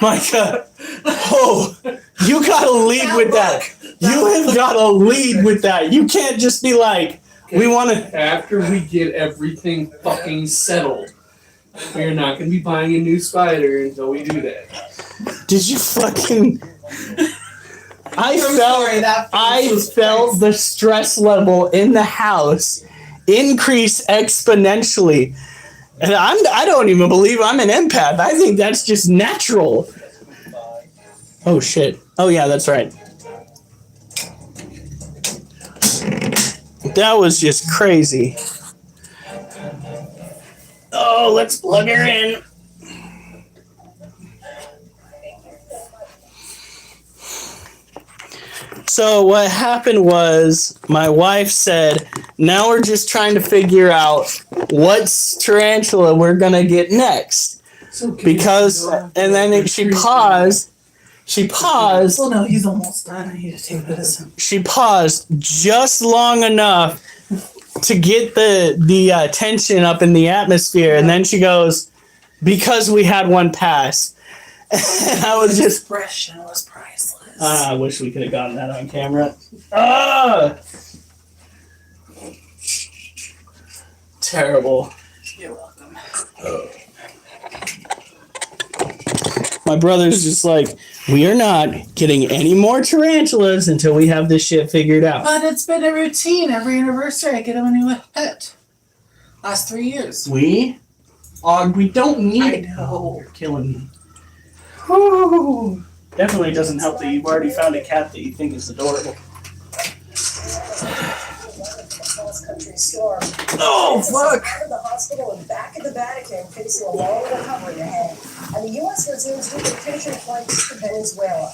Micah, oh, you gotta lead with that. You have gotta lead with that. You can't just be like, we want to. After we get everything fucking settled, we're not going to be buying a new spider until we do that. Did you fucking? I felt the stress level in the house increase exponentially, and I don't even believe I'm an empath. I think that's just natural. Oh shit! Oh yeah, that's right. That was just crazy. Oh, let's plug her in. So what happened was my wife said, now we're just trying to figure out what tarantula we're going to get next. Because, and then she paused. She paused. Well, no, he's almost done. I need to take this. She paused just long enough to get the tension up in the atmosphere, and then she goes, because we had one pass. And I was just... expression was priceless. I wish we could have gotten that on camera. Ah! Terrible. You're welcome. My brother's just like, we are not getting any more tarantulas until we have this shit figured out. But it's been a routine. Every anniversary, I get him a new pet. Last 3 years. We don't need I it. know. You're killing me. Whew. Definitely doesn't help that you've already found a cat that you think is adorable. Cross-country storm. Oh, fuck! Out of the hospital and back at the Vatican, facing a long recovery ahead. And the U.S. resumes deportation flights to Venezuela.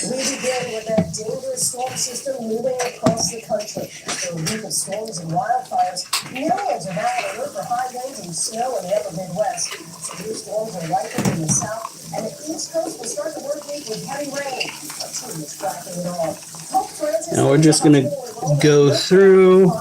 We begin with that dangerous storm system moving across the country. After a week of storms and wildfires, millions are now on alert for high winds and snow in the upper Midwest. Severe storms are likely in the south, and the East Coast will start the work week with heavy rain. Our team is tracking it all. Pope Francis Now we're just gonna go through.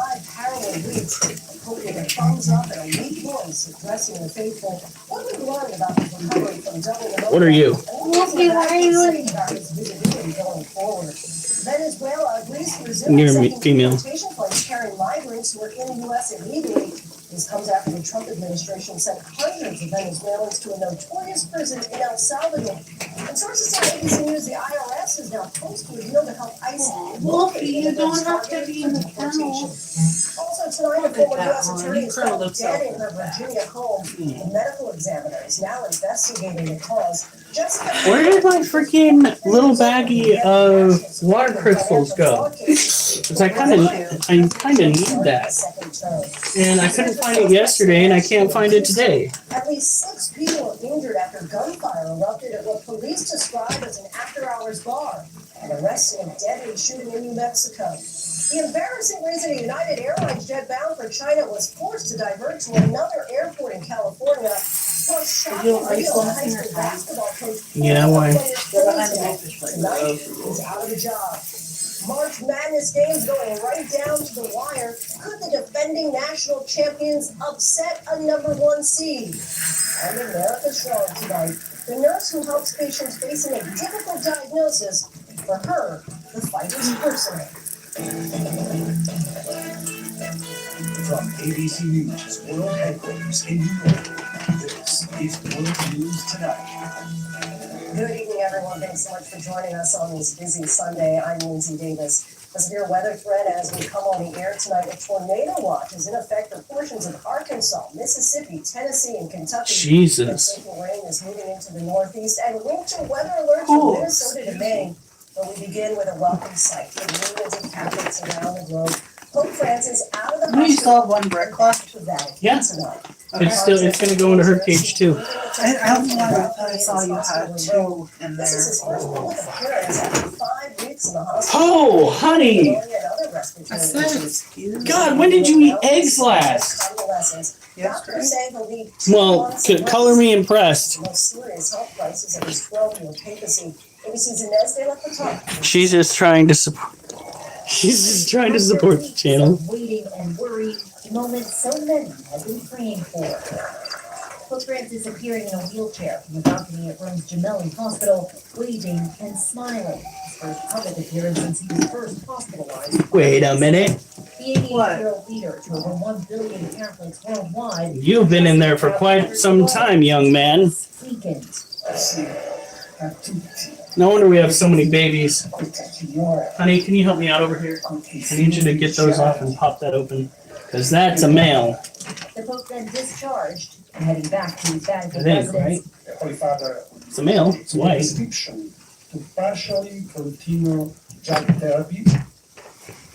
Hoping a thumbs up and a weak voice addressing the faithful. What we've learned about his recovery from double pneumonia. What are you? What are you doing? About his visibility going forward. Venezuela agrees to resume You're accepting female. deportation flights carrying migrants who are in the U.S. illegally. This comes after the Trump administration sent hundreds of Venezuelans to a notorious prison in El Salvador. And sources tell ABC News the IRS is now post to a deal to help ICE. Wolfie, you don't have to be in the kennel. Also tonight, a former U.S. attorney is found dead in her Virginia home. The medical examiner is now investigating the cause. Where did my freaking little baggie of water crystals go? Because I kind of need that, and I couldn't find it yesterday, and I can't find it today. At least 6 people were injured after gunfire erupted at what police describe as an after-hours bar, and arresting a deadly shooting in New Mexico. The embarrassing reason a United Airlines jet bound for China was forced to divert to another airport in California. Plus, shocking video of high school basketball coach. Yeah, why? Tonight, he's out of the job. March Madness games going right down to the wire. Could the defending national champions upset a #1 seed? And America's strong tonight. The nurse who helps patients facing a difficult diagnosis, for her, the fight is personal. From ABC News' World Headquarters in New York, this is World News Tonight. Good evening, everyone. Thanks so much for joining us on this busy Sunday. I'm Lindsay Davis. A severe weather threat as we come on the air tonight. A tornado watch is in effect for portions of Arkansas, Mississippi, Tennessee, and Kentucky. Jesus. The rain is moving into the northeast, and winter weather alerts from Minnesota to Maine. But we begin with a welcome sight for millions of Catholics around the globe. Pope Francis out of the You still have one brick left? Yeah. Tonight. It's gonna go into her cage too. I don't know why I saw you had 2 in This is his there. first public appearance after 5 weeks in the hospital. Oh, honey! I said, excuse me. God, when did you eat eggs last? Doctors say he'll need 2 Well, months of color rest. me impressed. The most serious health crisis of his 12-year papacy. ABC's Inez de la Petcare. She's just trying to support. She's just trying to support the channel. Waiting and worried, the moment so many have been praying for. Pope Francis appearing in a wheelchair from the balcony at Rome's Gemelli Hospital, waving and smiling. His first public appearance since he was first hospitalized. Wait a minute. The 88-year-old leader to over 1 billion Catholics worldwide. You've been in there for quite some time, young man. Weakened. No wonder we have so many babies. Honey, can you help me out over here? I need you to get those off and pop that open. Because that's a male. The Pope then discharged and heading back to his Vatican I think, right? residence. It's a male. It's white. Prescription to partially continue drug therapy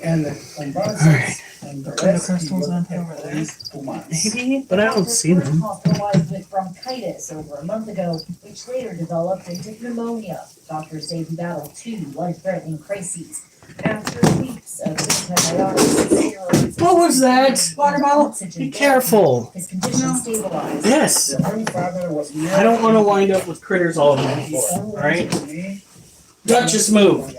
and convalescence and the rest crystals on period over at there? least 2 months. Maybe, but I don't see them. Hospitalized with bronchitis over a month ago, which later developed into pneumonia. Doctors say he battled 2 life-threatening crises. After weeks of antibiotics and steroids, What was that? Water bottle? oxygen Be careful. his condition stabilized. Yes. The Holy Father was I don't want to wind up with critters all over my floor. Alright? Duchess, move.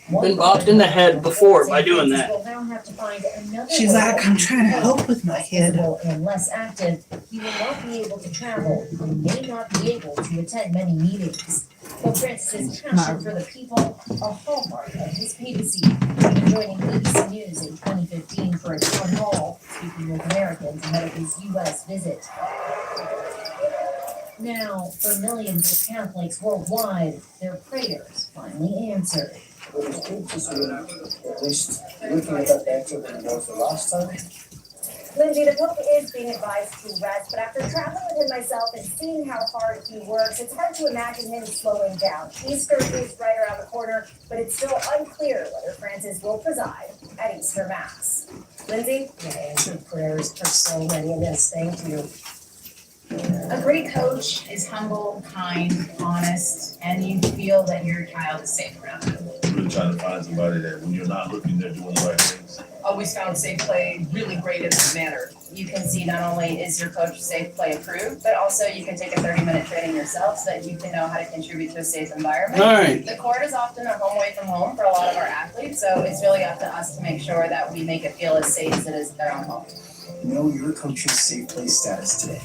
Been bopped in the head before by doing that. Will now have to find another She's like, I'm trying to help with my head. and less active, he will not be able to travel and may not be able to attend many meetings. Pope Francis's passion for the people, a hallmark of his papacy. Joining ABC News in 2015 for a town hall, speaking with Americans ahead of his U.S. visit. Now, for millions of Catholics worldwide, their prayers finally answered. It was good to see, at least looking at that answer than it was the last time. Lindsay, the Pope is being advised to rest, but after traveling with him myself and seeing how hard he works, it's hard to imagine him slowing down. Easter is right around the corner, but it's still unclear whether Francis will preside at Easter Mass. Lindsay? Yeah, answer prayers for so many in this. Thank you. A great coach is humble, kind, honest, and you feel that your child is safe around you. Really trying to find somebody that when you're not looking, they're doing the right things. Always found safe play really great in that manner. You can see not only is your coach safe play approved, but also you can take a 30-minute training yourself so that you can know how to contribute to a safe environment. All right. The court is often a home away from home for a lot of our athletes, so it's really up to us to make sure that we make it feel as safe as it is their own home. Know your coach's safe play status today.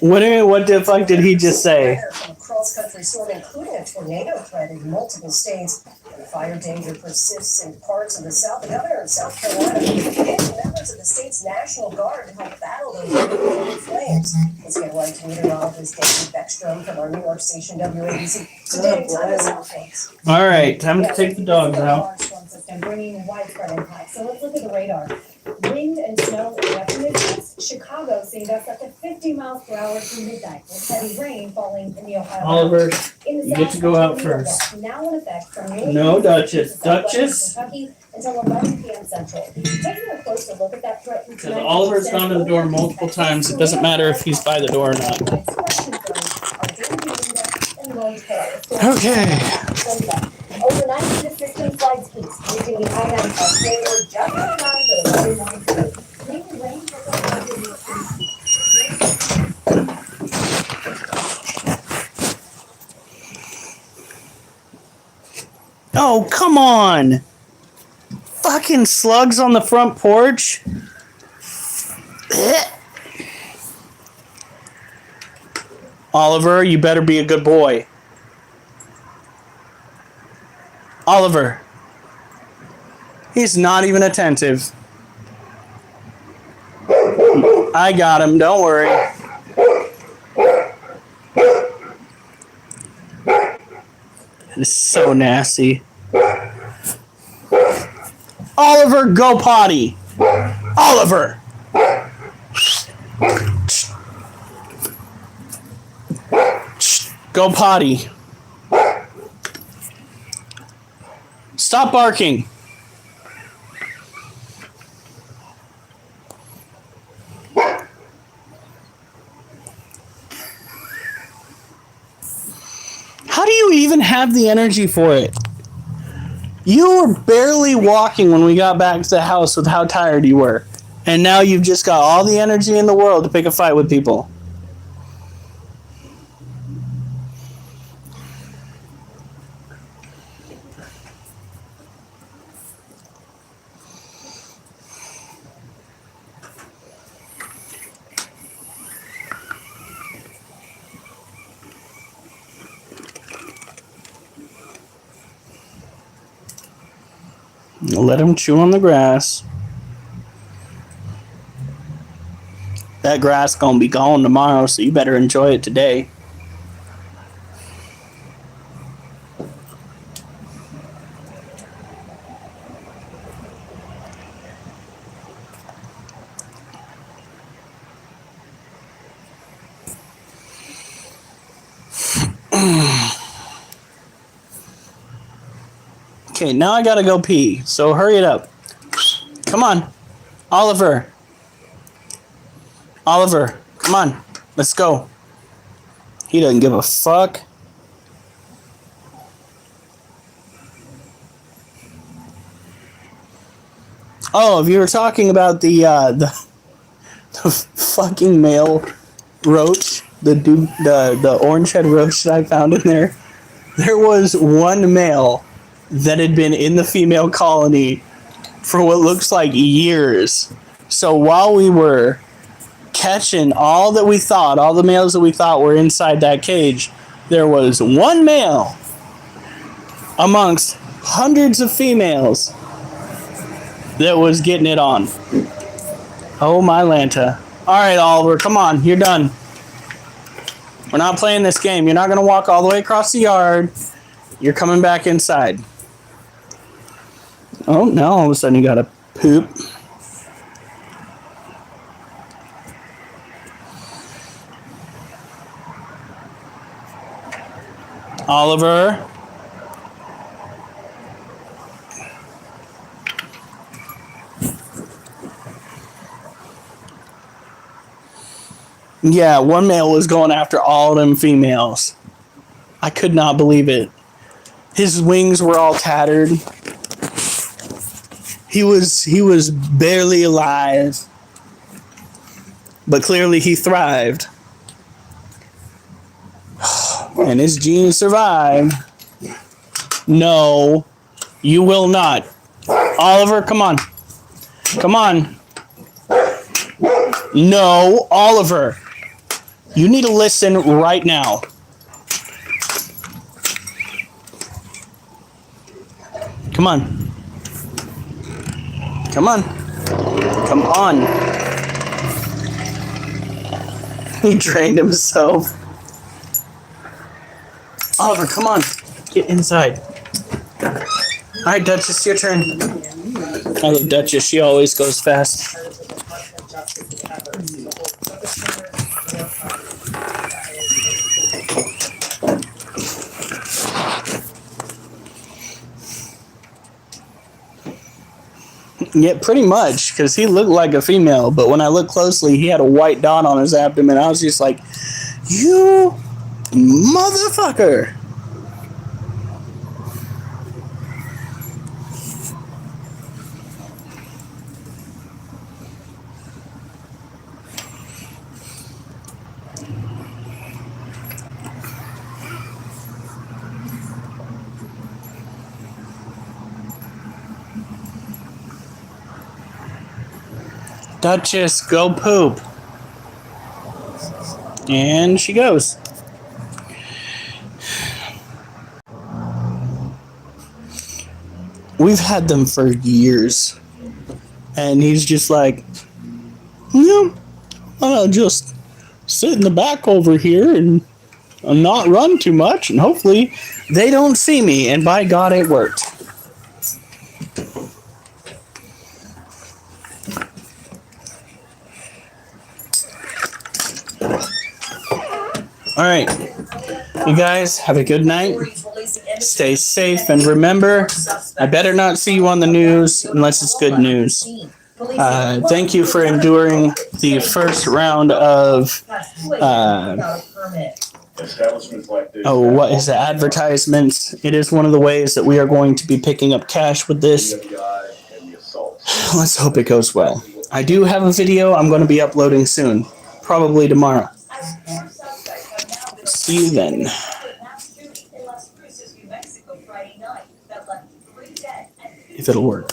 What the fuck did he just say? Weather from a cross-country storm, including a tornado threat in multiple states. And fire danger persists in parts of the South. The governor of South Carolina and members of the state's National Guard to help battle those flames. Let's get right to meteorologist David Beckstrom from our New York station WABC. So, David, time us out, thanks. All right, time to take the dogs out. System bringing widespread impact. So let's look at the radar. Wind and snow refuges. Chicago seeing us up to 50 miles per hour through midnight, with heavy rain falling in the Ohio. Oliver, in the you get to go out first. Now in effect from New No, York Duchess. to southwestern Duchess? Kentucky until 11 p.m. Central. Taking a closer look at that threat. Because Oliver's gone to the door multiple times. It doesn't matter if he's by the door or not. Okay. Over 90 system flights east, using the I-95 corridor just in time for the early morning trip. Mainly rain for Oh, come on. Fucking slugs on the front porch. Oliver, you better be a good boy. Oliver. He's not even attentive. I got him, don't worry. That is so nasty. Oliver, go potty. Oliver. Go potty. Stop barking. How do you even have the energy for it? You were barely walking when we got back to the house with how tired you were. And now you've just got all the energy in the world to pick a fight with people. Let him chew on the grass. That grass gonna be gone tomorrow, so you better enjoy it today. Okay, now I gotta go pee, so hurry it up. Come on. Oliver. Oliver, come on. Let's go. He doesn't give a fuck. Oh, if you were talking about the fucking male roach, the orange head roach that I found in there, there was one male that had been in the female colony for what looks like years. So while we were catching all the males that we thought were inside that cage, there was one male amongst hundreds of females that was getting it on. Oh my Lanta. Alright, Oliver, come on, you're done. We're not playing this game. You're not gonna walk all the way across the yard. You're coming back inside. Oh, now all of a sudden you gotta poop. Oliver. Yeah, one male was going after all them females. I could not believe it. His wings were all tattered. He was barely alive. But clearly he thrived. And his genes survived. No, you will not. Oliver, come on. Come on. No, Oliver. You need to listen right now. Come on. Come on. Come on. He drained himself. Oliver, come on. Get inside. Alright, Duchess, your turn. I love Duchess. She always goes fast. Yeah, pretty much, because he looked like a female, but when I looked closely, he had a white dot on his abdomen. I was just like, you motherfucker. Duchess, go poop. And she goes. We've had them for years. And he's just like, yeah, I'll just sit in the back over here and not run too much. And hopefully they don't see me. And by God, it worked. All right, you guys have a good night. Stay safe, and remember, I better not see you on the news unless it's good news. Thank you for enduring the first round of what is it? Advertisements. It is one of the ways that we are going to be picking up cash with this. Let's hope it goes well. I do have a video I'm going to be uploading soon, probably tomorrow. See you then. If it'll work.